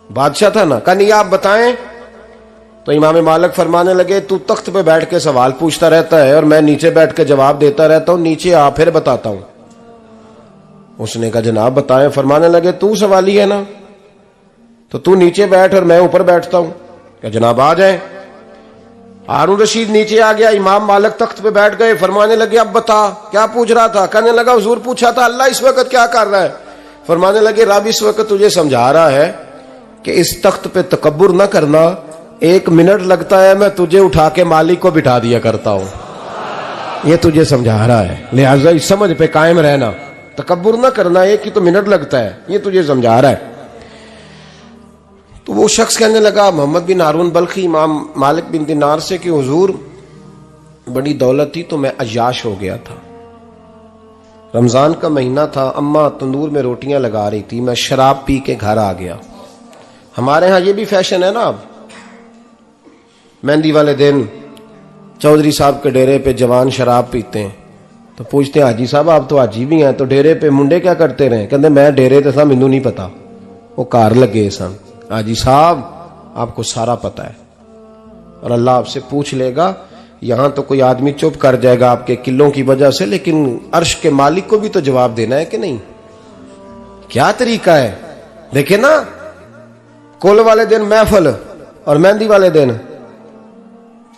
بادشاہ تھا نا. کہا نہیں آپ بتائیں. تو امام مالک فرمانے لگے تو تخت پہ بیٹھ کے سوال پوچھتا رہتا ہے اور میں نیچے بیٹھ کے جواب دیتا رہتا ہوں، نیچے آ پھر بتاتا ہوں. اس نے کہا جناب بتائیں. فرمانے لگے تو سوالی ہے نا، تو تو نیچے بیٹھ اور میں اوپر بیٹھتا ہوں. کہ جناب آ جائیں. ہارون رشید نیچے آ گیا، امام مالک تخت پہ بیٹھ گئے. فرمانے لگے اب بتا کیا پوچھ رہا تھا؟ کہنے لگا حضور پوچھا تھا اللہ اس وقت کیا کر رہا ہے. فرمانے لگے رب اس وقت تجھے سمجھا رہا ہے کہ اس تخت پہ تکبر نہ کرنا، 1 منٹ لگتا ہے میں تجھے اٹھا کے مالک کو بٹھا دیا کرتا ہوں. یہ تجھے سمجھا رہا ہے، لہٰذا اس سمجھ پہ قائم رہنا، تکبر نہ کرنا، 1 ہی تو منٹ لگتا ہے، یہ تجھے سمجھا رہا ہے. تو وہ شخص کہنے لگا محمد بن ہارون بلخی امام مالک بن دینار سے کہ حضور بڑی دولت تھی تو میں عیاش ہو گیا تھا. رمضان کا مہینہ تھا، اماں تندور میں روٹیاں لگا رہی تھی، میں شراب پی کے گھر آ گیا. ہمارے ہاں یہ بھی فیشن ہے نا، اب مہندی والے دن چودھری صاحب کے ڈیرے پہ جوان شراب پیتے ہیں تو پوچھتے ہیں حاجی صاحب آپ تو حاجی بھی ہیں تو ڈیرے پہ منڈے کیا کرتے رہے؟ کہتے میں ڈیرے تے سا مینوں نہیں پتا، وہ کار لگے سن. حاجی صاحب آپ کو سارا پتا ہے اور اللہ آپ سے پوچھ لے گا. یہاں تو کوئی آدمی چپ کر جائے گا آپ کے قلوں کی وجہ سے، لیکن عرش کے مالک کو بھی تو جواب دینا ہے کہ نہیں؟ کیا طریقہ ہے؟ دیکھیں نا، کل والے دن محفل اور مہندی والے دن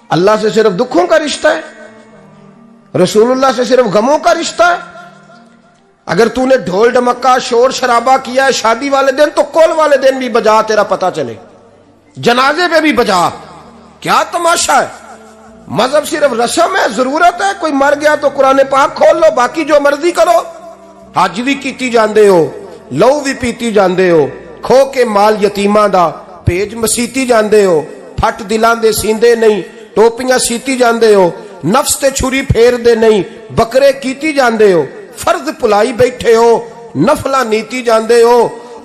اللہ سے صرف دکھوں کا رشتہ ہے، رسول اللہ سے صرف غموں کا رشتہ ہے. اگر تو نے ڈھول ڈمکا شور شرابہ کیا ہے شادی والے دن تو کول والے دن بھی بجا، تیرا پتہ چلے. جنازے پہ بھی بجا. کیا تماشا ہے؟ مذہب صرف رسم ہے، ضرورت ہے. کوئی مر گیا تو قرآن پاک کھول لو، باقی جو مرضی کرو. حج بھی کیتی جاندے ہو، لو بھی پیتی جاندے ہو، کھو کے مال یتیماں دا پیج مسیتی جاندے ہو، پھٹ دلاں دے سیندے نہیں، ٹوپیاں سیتی جاندے ہو، نفس تے چھری پھیر دے نہیں، بکرے کیتی جاندے ہو، فرض پلائی بیٹھے ہو، نفلہ نیتی جاندے ہو.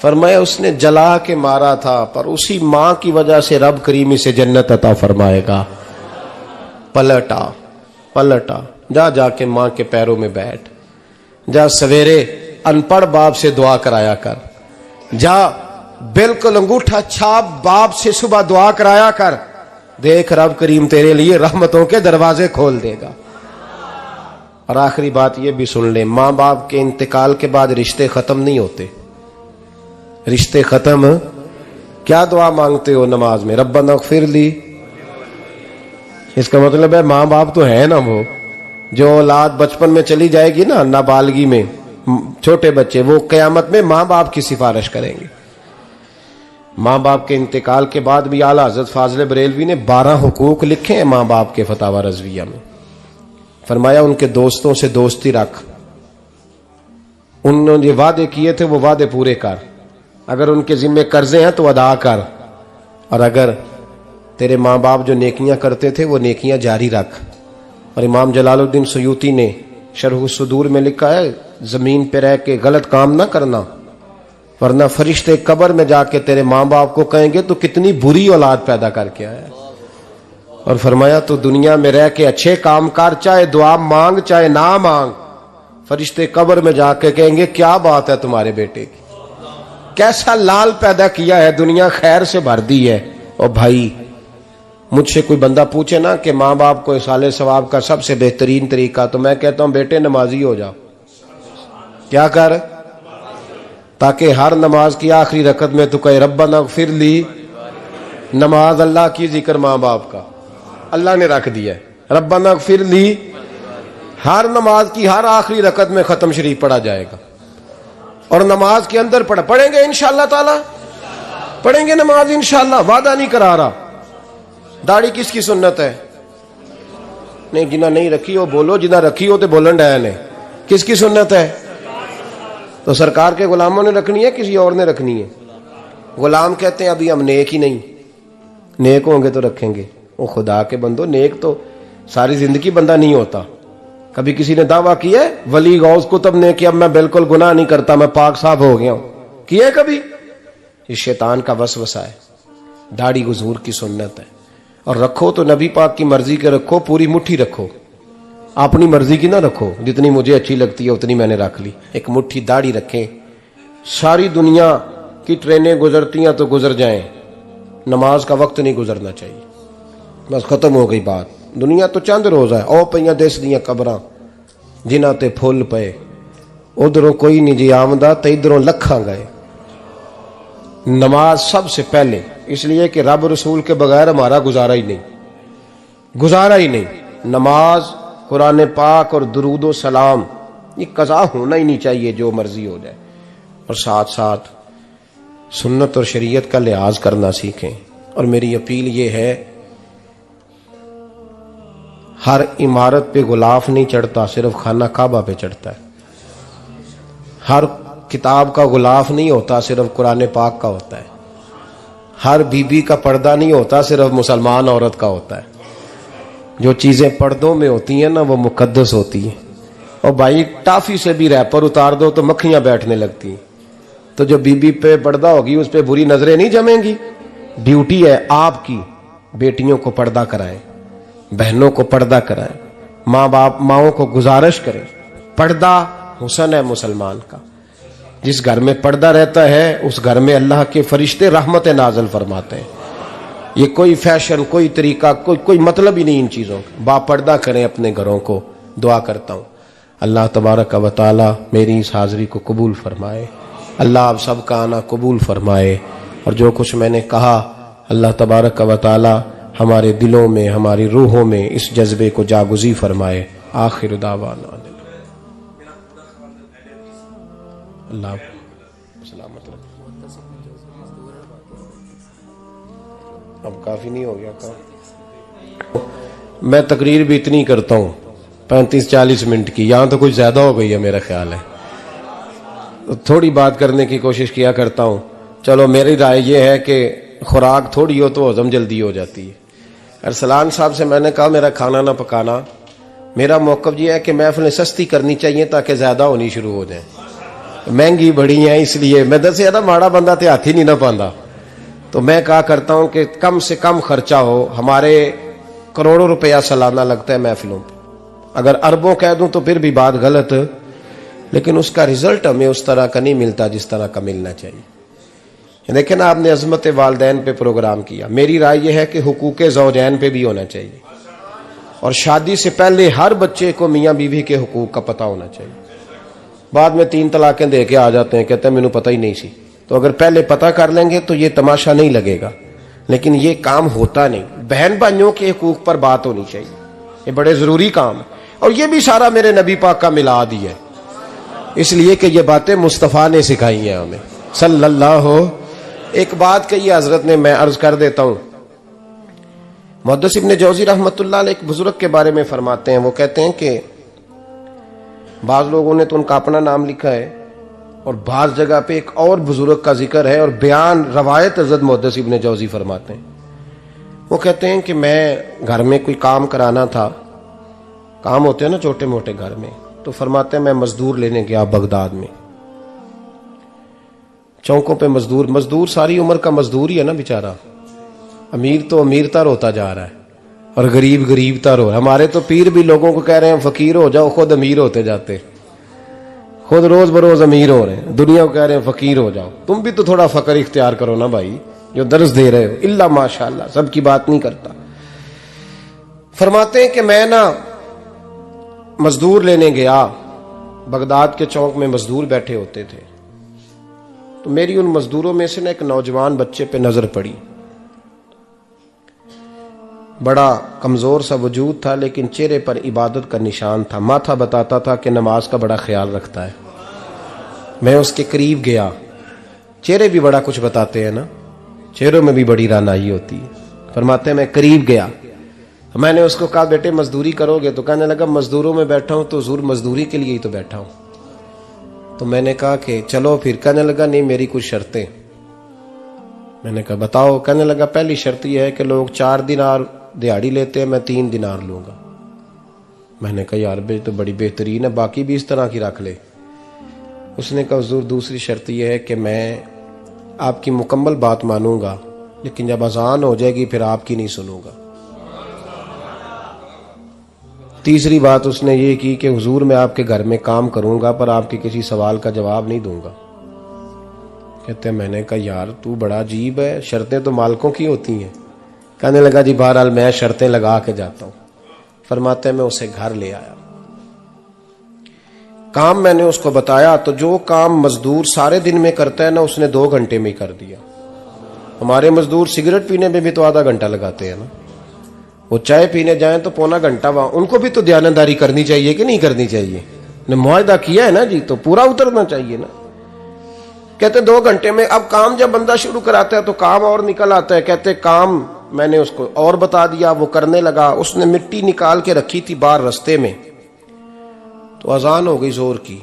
فرمایا اس نے جلا کے مارا تھا، پر اسی ماں کی وجہ سے رب کریم اسے جنت عطا فرمائے گا۔ پلٹا جا کے ماں کے پیروں میں بیٹھ، جا سویرے ان پڑھ باپ سے دعا کرایا کر، جا بالکل انگوٹھا چھاپ باپ سے صبح دعا کرایا کر، دیکھ رب کریم تیرے لیے رحمتوں کے دروازے کھول دے گا۔ اور آخری بات یہ بھی سن لیں، ماں باپ کے انتقال کے بعد رشتے ختم نہیں ہوتے۔ رشتے ختم، کیا دعا مانگتے ہو نماز میں؟ ربنا اغفر لی۔ اس کا مطلب ہے ماں باپ تو ہے نا، وہ جو اولاد بچپن میں چلی جائے گی نا، نابالغی میں چھوٹے بچے، وہ قیامت میں ماں باپ کی سفارش کریں گے۔ ماں باپ کے انتقال کے بعد بھی اعلیٰ حضرت فاضل بریلوی نے 12 حقوق لکھے ہیں ماں باپ کے فتاوی رضویہ میں۔ فرمایا ان کے دوستوں سے دوستی رکھ، انہوں نے جو وعدے کیے تھے وہ وعدے پورے کر، اگر ان کے ذمہ قرضے ہیں تو ادا کر، اور اگر تیرے ماں باپ جو نیکیاں کرتے تھے وہ نیکیاں جاری رکھ۔ اور امام جلال الدین سیوطی نے شرح الصدور میں لکھا ہے زمین پہ رہ کے غلط کام نہ کرنا، ورنہ فرشتے قبر میں جا کے تیرے ماں باپ کو کہیں گے تو کتنی بری اولاد پیدا کر کے آیا ہے۔ اور فرمایا تو دنیا میں رہ کے اچھے کام کر، چاہے دعا مانگ چاہے نہ مانگ، فرشتے قبر میں جا کے کہیں گے کیا بات ہے تمہارے بیٹے کی، کیسا لال پیدا کیا ہے، دنیا خیر سے بھر دی ہے۔ اور بھائی مجھ سے کوئی بندہ پوچھے نا کہ ماں باپ کو ایصال ثواب کا سب سے بہترین طریقہ، تو میں کہتا ہوں بیٹے نمازی ہو جاؤ۔ کیا کر؟ تاکہ ہر نماز کی آخری رکعت میں تو کہے ربنا اغفر لی۔ نماز اللہ کی، ذکر ماں باپ کا، اللہ نے رکھ دیا ہے ربنا اغفر لی۔ ہر نماز کی ہر آخری رکعت میں ختم شریف پڑھا جائے گا، اور نماز کے اندر پڑھیں گے انشاءاللہ تعالی، پڑھیں گے نماز انشاءاللہ، وعدہ نہیں کرا رہا۔ داڑھی کس کی سنت ہے؟ نہیں، جنہ نہیں رکھی ہو بولو، جنہ رکھی ہو تو بولن ڈایا نے۔ کس کی سنت ہے؟ تو سرکار کے غلاموں نے رکھنی ہے، کسی اور نے رکھنی ہے؟ غلام کہتے ہیں ابھی ہم نیک ہی نہیں، نیک ہوں گے تو رکھیں گے۔ وہ خدا کے بندو، نیک تو ساری زندگی بندہ نہیں ہوتا۔ کبھی کسی نے دعویٰ کیا ہے ولی غوث کتب نے کہ اب میں بالکل گناہ نہیں کرتا، میں پاک صاف ہو گیا ہوں؟ کیا ہے کبھی؟ یہ شیطان کا وسوسہ ہے۔ داڑھی حضور کی سنت ہے، اور رکھو تو نبی پاک کی مرضی کے رکھو، پوری مٹھی رکھو، اپنی مرضی کی نہ رکھو، جتنی مجھے اچھی لگتی ہے اتنی میں نے رکھ لی۔ ایک مٹھی داڑھی رکھیں، ساری دنیا کی ٹرینیں گزرتی ہیں تو گزر جائیں، نماز کا وقت نہیں گزرنا چاہیے، بس ختم ہو گئی بات۔ دنیا تو چند روز ہے، او پئیاں دس دیاں قبراں جنہاں تے پھول پئے، ادھروں کوئی نہیں جی آمدہ تے ادھروں لکھاں گئے۔ نماز سب سے پہلے، اس لیے کہ رب رسول کے بغیر ہمارا گزارا ہی نہیں۔ نماز، قرآن پاک اور درود و سلام، یہ قضا ہونا ہی نہیں چاہیے، جو مرضی ہو جائے۔ اور ساتھ ساتھ سنت اور شریعت کا لحاظ کرنا سیکھیں۔ اور میری اپیل یہ ہے، ہر عمارت پہ غلاف نہیں چڑھتا، صرف خانہ کعبہ پہ چڑھتا ہے۔ ہر کتاب کا غلاف نہیں ہوتا، صرف قرآن پاک کا ہوتا ہے۔ ہر بی بی کا پردہ نہیں ہوتا، صرف مسلمان عورت کا ہوتا ہے۔ جو چیزیں پردوں میں ہوتی ہیں نا وہ مقدس ہوتی ہیں۔ اور بھائی ٹافی سے بھی ریپر اتار دو تو مکھیاں بیٹھنے لگتی ہیں، تو جو بی بی پہ پردہ ہوگی اس پہ بری نظریں نہیں جمیں گی۔ ڈیوٹی ہے آپ کی، بیٹیوں کو پردہ کرائیں، بہنوں کو پردہ کرائیں، ماؤں کو گزارش کریں۔ پردہ حسن ہے مسلمان کا۔ جس گھر میں پردہ رہتا ہے اس گھر میں اللہ کے فرشتے رحمت نازل فرماتے ہیں۔ یہ کوئی فیشن، کوئی طریقہ، کوئی مطلب ہی نہیں ان چیزوں کا۔ با پردہ کریں اپنے گھروں کو۔ دعا کرتا ہوں اللہ تبارک و تعالی میری اس حاضری کو قبول فرمائے، اللہ آپ سب کا آنا قبول فرمائے، اور جو کچھ میں نے کہا اللہ تبارک و تعالی ہمارے دلوں میں، ہماری روحوں میں اس جذبے کو جاگزی فرمائے۔ آخر دعوانا اللہ سلامت رکھے۔ اب کافی نہیں ہو گیا کام؟ میں تقریر بھی اتنی کرتا ہوں 35-40 منٹ کی، یہاں تو کچھ زیادہ ہو گئی ہے میرا خیال ہے، تھوڑی بات کرنے کی کوشش کیا کرتا ہوں۔ چلو میری رائے یہ ہے کہ خوراک تھوڑی ہو تو ہضم جلدی ہو جاتی ہے۔ ارسلان صاحب سے میں نے کہا میرا کھانا نہ پکانا، میرا موقف یہ ہے کہ محفلیں سستی کرنی چاہیے تاکہ زیادہ ہونی شروع ہو جائیں۔ مہنگی بڑی ہیں اس لیے میں دس زیادہ ماڑا بندہ تے ہاتھ ہی نہیں نہ پاندا. تو میں کہا کرتا ہوں کہ کم سے کم خرچہ ہو. ہمارے کروڑوں روپیہ سالانہ لگتا ہے محفلوں پہ. اگر اربوں کہہ دوں تو پھر بھی بات غلط, لیکن اس کا رزلٹ ہمیں اس طرح کا نہیں ملتا جس طرح کا ملنا چاہیے. لیکن آپ نے عظمت والدین پہ پروگرام کیا. میری رائے یہ ہے کہ حقوق زوجین پہ بھی ہونا چاہیے, اور شادی سے پہلے ہر بچے کو میاں بیوی کے حقوق کا پتہ ہونا چاہیے. بعد میں 3 طلاقیں دے کے آ جاتے ہیں, کہتے ہیں مینوں پتہ ہی نہیں سی. تو اگر پہلے پتہ کر لیں گے تو یہ تماشا نہیں لگے گا, لیکن یہ کام ہوتا نہیں. بہن بھائیوں کے حقوق پر بات ہونی چاہیے, یہ بڑے ضروری کام ہے. اور یہ بھی سارا میرے نبی پاک کا میلاد ہی ہے, اس لیے کہ یہ باتیں مصطفیٰ نے سکھائی ہیں ہمیں صلی اللہ. ایک بات کہی حضرت نے, میں عرض کر دیتا ہوں. محدث ابن جوزی رحمۃ اللہ علیہ ایک بزرگ کے بارے میں فرماتے ہیں, وہ کہتے ہیں کہ بعض لوگوں نے تو ان کا اپنا نام لکھا ہے, اور بعض جگہ پہ ایک اور بزرگ کا ذکر ہے, اور بیان روایت حضرت محدث ابن جوزی فرماتے ہیں. وہ کہتے ہیں کہ میں گھر میں کوئی کام کرانا تھا, کام ہوتے ہیں نا چھوٹے موٹے گھر میں, تو فرماتے ہیں میں مزدور لینے گیا بغداد میں. چوکوں پہ مزدور ساری عمر کا مزدور ہی ہے نا بیچارہ. امیر تو امیر تر ہوتا جا رہا ہے اور غریب تر ہو. ہمارے تو پیر بھی لوگوں کو کہہ رہے ہیں فقیر ہو جاؤ, خود امیر ہوتے جاتے, خود روز بروز امیر ہو رہے ہیں. دنیا کو کہہ رہے ہیں فقیر ہو جاؤ. تم بھی تو تھوڑا فقر اختیار کرو نا بھائی, جو درس دے رہے ہو. الا ماشاءاللہ, سب کی بات نہیں کرتا. فرماتے ہیں کہ میں نا مزدور لینے گیا, بغداد کے چوک میں مزدور بیٹھے ہوتے تھے. تو میری ان مزدوروں میں سے نا ایک نوجوان بچے پہ نظر پڑی. بڑا کمزور سا وجود تھا, لیکن چہرے پر عبادت کا نشان تھا. ماتھا بتاتا تھا کہ نماز کا بڑا خیال رکھتا ہے. میں اس کے قریب گیا. چہرے بھی بڑا کچھ بتاتے ہیں نا, چہروں میں بھی بڑی رانائی ہوتی ہے. فرماتے ہیں میں قریب گیا, میں نے اس کو کہا بیٹے مزدوری کرو گے؟ تو کہنے لگا مزدوروں میں بیٹھا ہوں تو حضور مزدوری کے لیے ہی تو بیٹھا ہوں. تو میں نے کہا کہ چلو پھر. کہنے لگا نہیں میری کچھ شرطیں. میں نے کہا بتاؤ. کہنے لگا پہلی شرط یہ ہے کہ لوگ 4 دینار دیہاڑی لیتے ہیں, میں 3 دینار لوں گا. میں نے کہا یار بے تو بڑی بہترین ہے, باقی بھی اس طرح کی رکھ لے. اس نے کہا حضور دوسری شرط یہ ہے کہ میں آپ کی مکمل بات مانوں گا, لیکن جب اذان ہو جائے گی پھر آپ کی نہیں سنوں گا. تیسری بات اس نے یہ کی کہ حضور میں آپ کے گھر میں کام کروں گا پر آپ کے کسی سوال کا جواب نہیں دوں گا. کہتے ہیں میں نے کہا یار تو بڑا عجیب ہے, شرطیں تو مالکوں کی ہوتی ہیں. کہنے لگا جی بہرحال میں شرطیں لگا کے جاتا ہوں. فرماتے ہیں میں اسے گھر لے آیا. کام میں نے اس کو بتایا تو جو کام مزدور سارے دن میں کرتا ہے نا, اس نے 2 گھنٹے میں ہی کر دیا. ہمارے مزدور سگریٹ پینے میں بھی تو آدھا گھنٹہ لگاتے ہیں نا, وہ چائے پینے جائیں تو پونا گھنٹہ. وہاں ان کو بھی تو دیانتداری کرنی چاہیے کہ نہیں کرنی چاہیے؟ نے معاہدہ کیا ہے نا جی, تو پورا اترنا چاہیے نا. کہتے 2 گھنٹے میں. اب کام جب بندہ شروع کراتا ہے تو کام اور نکل آتا ہے. کہتے کام میں نے اس کو اور بتا دیا, وہ کرنے لگا. اس نے مٹی نکال کے رکھی تھی باہر رستے میں, تو اذان ہو گئی زور کی.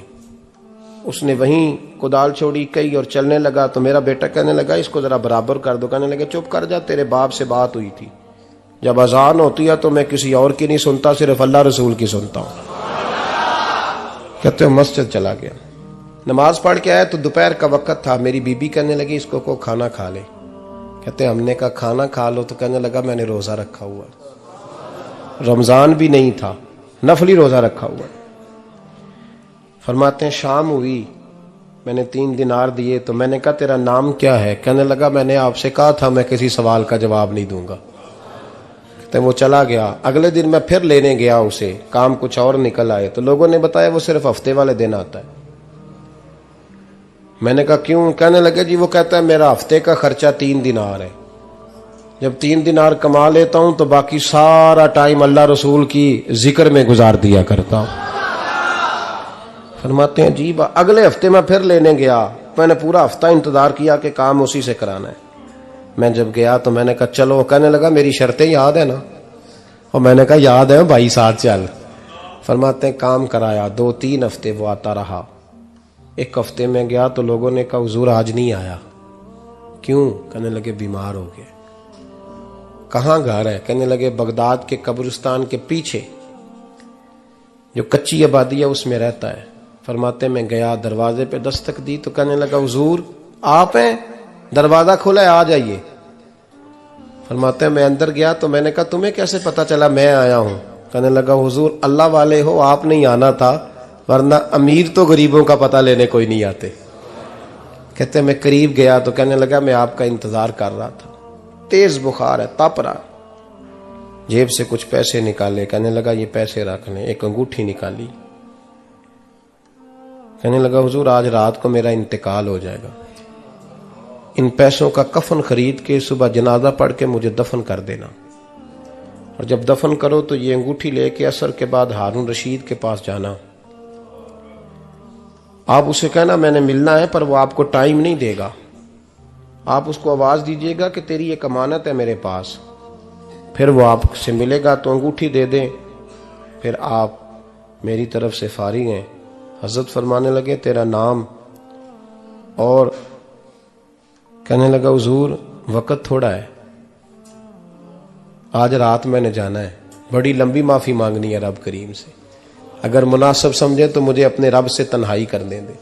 اس نے وہیں کدال چھوڑی کئی اور چلنے لگا. تو میرا بیٹا کہنے لگا اس کو ذرا برابر کر دو. کہنے لگا چپ کر جا, تیرے باپ سے بات ہوئی تھی, جب اذان ہوتی ہے تو میں کسی اور کی نہیں سنتا, صرف اللہ رسول کی سنتا ہوں. کہتے ہیں مسجد چلا گیا, نماز پڑھ کے آیا تو دوپہر کا وقت تھا. میری بیوی کہنے لگی اس کو کھانا کھا لے. کہتے ہیں ہم نے کہا کھانا کھا لو. تو کہنے لگا میں نے روزہ رکھا ہوا, رمضان بھی نہیں تھا, نفلی روزہ رکھا ہوا. فرماتے ہیں شام ہوئی, میں نے 3 دینار دیے. تو میں نے کہا تیرا نام کیا ہے؟ کہنے لگا میں نے آپ سے کہا تھا میں کسی سوال کا جواب نہیں دوں گا. تو وہ چلا گیا. اگلے دن میں پھر لینے گیا اسے, کام کچھ اور نکل آئے. تو لوگوں نے بتایا وہ صرف ہفتے والے دن آتا ہے. میں نے کہا کیوں؟ کہنے لگے جی وہ کہتا ہے میرا ہفتے کا خرچہ 3 دینار ہے, جب 3 دینار کما لیتا ہوں تو باقی سارا ٹائم اللہ رسول کی ذکر میں گزار دیا کرتا ہوں. فرماتے ہیں جی اگلے ہفتے میں پھر لینے گیا. میں نے پورا ہفتہ انتظار کیا کہ کام اسی سے کرانا ہے. میں جب گیا تو میں نے کہا چلو. کہنے لگا میری شرطیں یاد ہے نا؟ اور میں نے کہا یاد ہے بھائی, ساتھ چل. فرماتے ہیں کام کرایا. 2-3 ہفتے وہ آتا رہا. ایک ہفتے میں گیا تو لوگوں نے کہا حضور آج نہیں آیا. کیوں؟ کہنے لگے بیمار ہو گئے. کہاں گھر ہے؟ کہنے لگے بغداد کے قبرستان کے پیچھے جو کچی آبادی ہے اس میں رہتا ہے. فرماتے میں گیا, دروازے پہ دستک دی تو کہنے لگا حضور آپ ہیں, دروازہ کھلا ہے, آ جائیے. فرماتے ہیں میں اندر گیا تو میں نے کہا تمہیں کیسے پتا چلا میں آیا ہوں؟ کہنے لگا حضور اللہ والے ہو, آپ نہیں آنا تھا, ورنہ امیر تو غریبوں کا پتہ لینے کوئی نہیں آتے. کہتے میں قریب گیا تو کہنے لگا میں آپ کا انتظار کر رہا تھا, تیز بخار ہے, تپ رہا. جیب سے کچھ پیسے نکالے, کہنے لگا یہ پیسے رکھ لیں. ایک انگوٹھی نکالی, کہنے لگا حضور آج رات کو میرا انتقال ہو جائے گا, ان پیسوں کا کفن خرید کے صبح جنازہ پڑھ کے مجھے دفن کر دینا, اور جب دفن کرو تو یہ انگوٹھی لے کے عصر کے بعد ہارون رشید کے پاس جانا. آپ اسے کہنا میں نے ملنا ہے, پر وہ آپ کو ٹائم نہیں دے گا. آپ اس کو آواز دیجئے گا کہ تیری ایک امانت ہے میرے پاس. پھر وہ آپ سے ملے گا تو انگوٹھی دے دیں, پھر آپ میری طرف سے فارغ ہیں. حضرت فرمانے لگے تیرا نام, اور کہنے لگا حضور وقت تھوڑا ہے, آج رات میں نے جانا ہے, بڑی لمبی معافی مانگنی ہے رب کریم سے, اگر مناسب سمجھے تو مجھے اپنے رب سے تنہائی کرنے دے.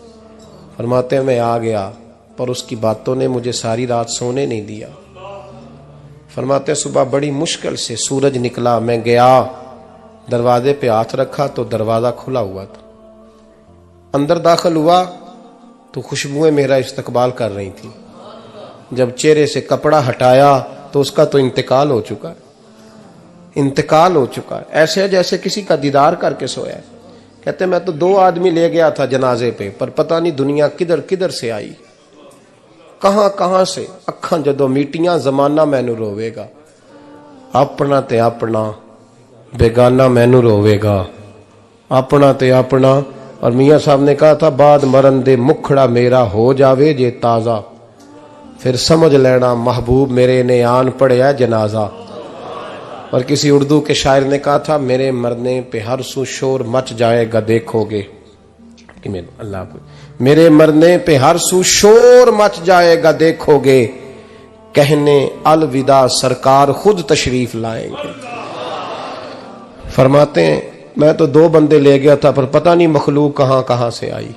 فرماتے ہیں میں آ گیا, پر اس کی باتوں نے مجھے ساری رات سونے نہیں دیا. فرماتے ہیں صبح بڑی مشکل سے سورج نکلا, میں گیا دروازے پہ ہاتھ رکھا تو دروازہ کھلا ہوا تھا. اندر داخل ہوا تو خوشبوئیں میرا استقبال کر رہی تھی. جب چہرے سے کپڑا ہٹایا تو اس کا تو انتقال ہو چکا ہے, انتقال ہو چکا ہے, ایسے جیسے کسی کا دیدار کر کے سویا ہے. کہتے میں تو 2 آدمی لے گیا تھا جنازے پہ, پر پتہ نہیں دنیا کدھر کدھر سے آئی, کہاں کہاں سے. اکھاں جدو میٹیاں زمانہ مینو روے گا, اپنا تے اپنا بیگانہ مینو روے گا, اپنا تے اپنا. اور میاں صاحب نے کہا تھا بعد مرن دے مکھڑا میرا ہو جاوے جے تازہ, پھر سمجھ لینا محبوب میرے نے آن پڑیا جنازہ. اور کسی اردو کے شاعر نے کہا تھا میرے مرنے پہ ہر سو شور مچ جائے گا دیکھو گے, اللہ کو میرے مرنے پہ ہر سو شور مچ جائے گا دیکھو گے, کہنے الوداع سرکار خود تشریف لائیں گے. فرماتے ہیں میں تو 2 بندے لے گیا تھا, پر پتہ نہیں مخلوق کہاں کہاں سے آئی.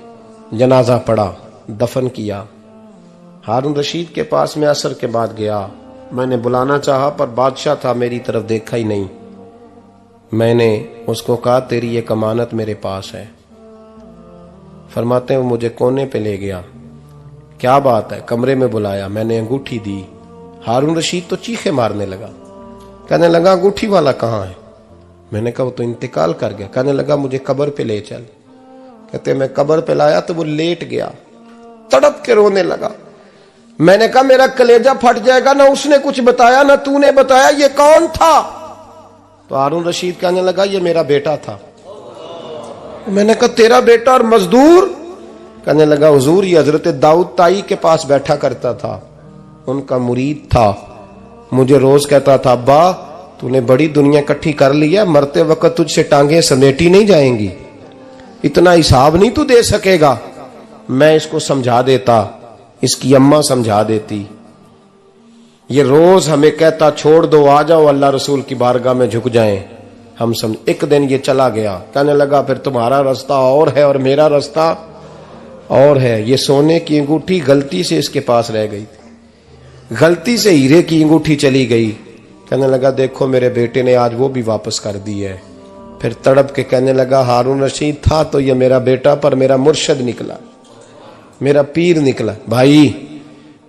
جنازہ پڑا, دفن کیا. ہارون رشید کے پاس میں عصر کے بعد گیا, میں نے بلانا چاہا پر بادشاہ تھا, میری طرف دیکھا ہی نہیں. میں نے اس کو کہا تیری ایک امانت میرے پاس ہے. فرماتے ہیں وہ مجھے کونے پہ لے گیا, کیا بات ہے, کمرے میں بلایا, میں نے انگوٹھی دی. ہارون رشید تو چیخے مارنے لگا, کہنے لگا انگوٹھی والا کہاں ہے؟ میں نے کہا وہ تو انتقال کر گیا. کہنے لگا مجھے قبر پہ لے چل. کہتے میں قبر پہ لایا تو وہ لیٹ گیا, تڑپ کے رونے لگا. میں نے کہا میرا کلیجہ پھٹ جائے گا, نہ اس نے کچھ بتایا نہ تو نے بتایا, یہ کون تھا؟ تو ہارون رشید کہنے لگا یہ میرا بیٹا تھا. میں نے کہا تیرا بیٹا اور مزدور؟ کہنے لگا حضور یہ حضرت داؤد تائی کے پاس بیٹھا کرتا تھا, ان کا مرید تھا, مجھے روز کہتا تھا ابا تو نے بڑی دنیا کٹھی کر لی ہے, مرتے وقت تجھ سے ٹانگیں سمیٹی نہیں جائیں گی, اتنا حساب نہیں تو دے سکے گا. میں اس کو سمجھا دیتا, اس کی اماں سمجھا دیتی. یہ روز ہمیں کہتا چھوڑ دو آ جاؤ اللہ رسول کی بارگاہ میں جھک جائیں. ہم ایک دن یہ چلا گیا, کہنے لگا پھر تمہارا راستہ اور ہے اور میرا راستہ اور ہے. یہ سونے کی انگوٹھی غلطی سے اس کے پاس رہ گئی تھی, غلطی سے ہیرے کی انگوٹھی چلی گئی. کہنے لگا دیکھو میرے بیٹے نے آج وہ بھی واپس کر دی ہے. پھر تڑپ کے کہنے لگا ہارون رشید تھا تو یہ میرا بیٹا, پر میرا مرشد نکلا, میرا پیر نکلا. بھائی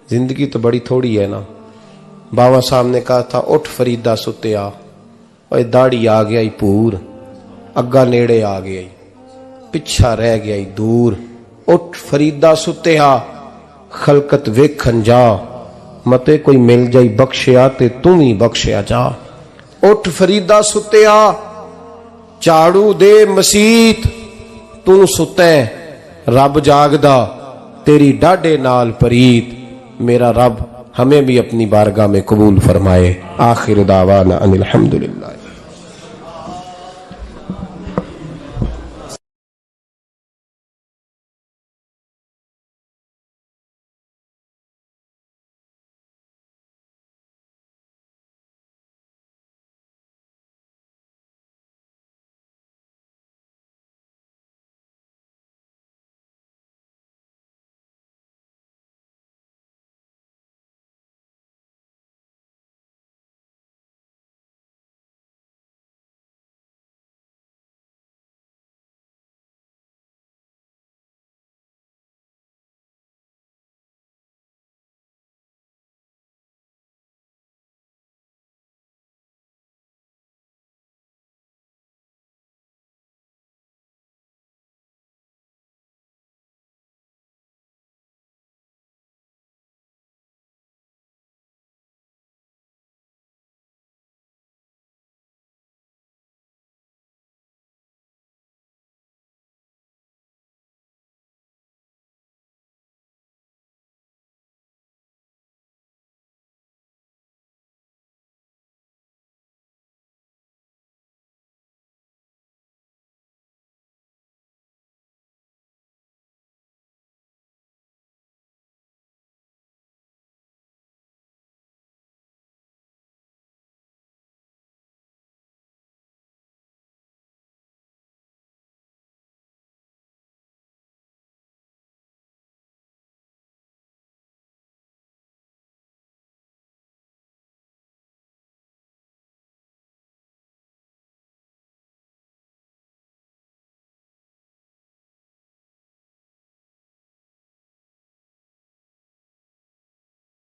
زندگی تو بڑی تھوڑی ہے نا. بابا صاحب نے کہا تھا اٹھ فریدہ ستیا, اور داڑھی آ گیا ہی پور, اگا نیڑے آ گیا ہی, پچھا رہ گیا ہی دور. اٹھ فریدہ ستیا خلقت ویکھن جا, متے کوئی مل جائی بخشیا تے تم ہی بخشیا جا. اٹھ فریدہ ستیا چاڑو دے مسیت, تو ستیں رب جاگدا تیری ڈاڈے نال پریت. میرا رب ہمیں بھی اپنی بارگاہ میں قبول فرمائے. آخر دعوانا ان الحمدللہ.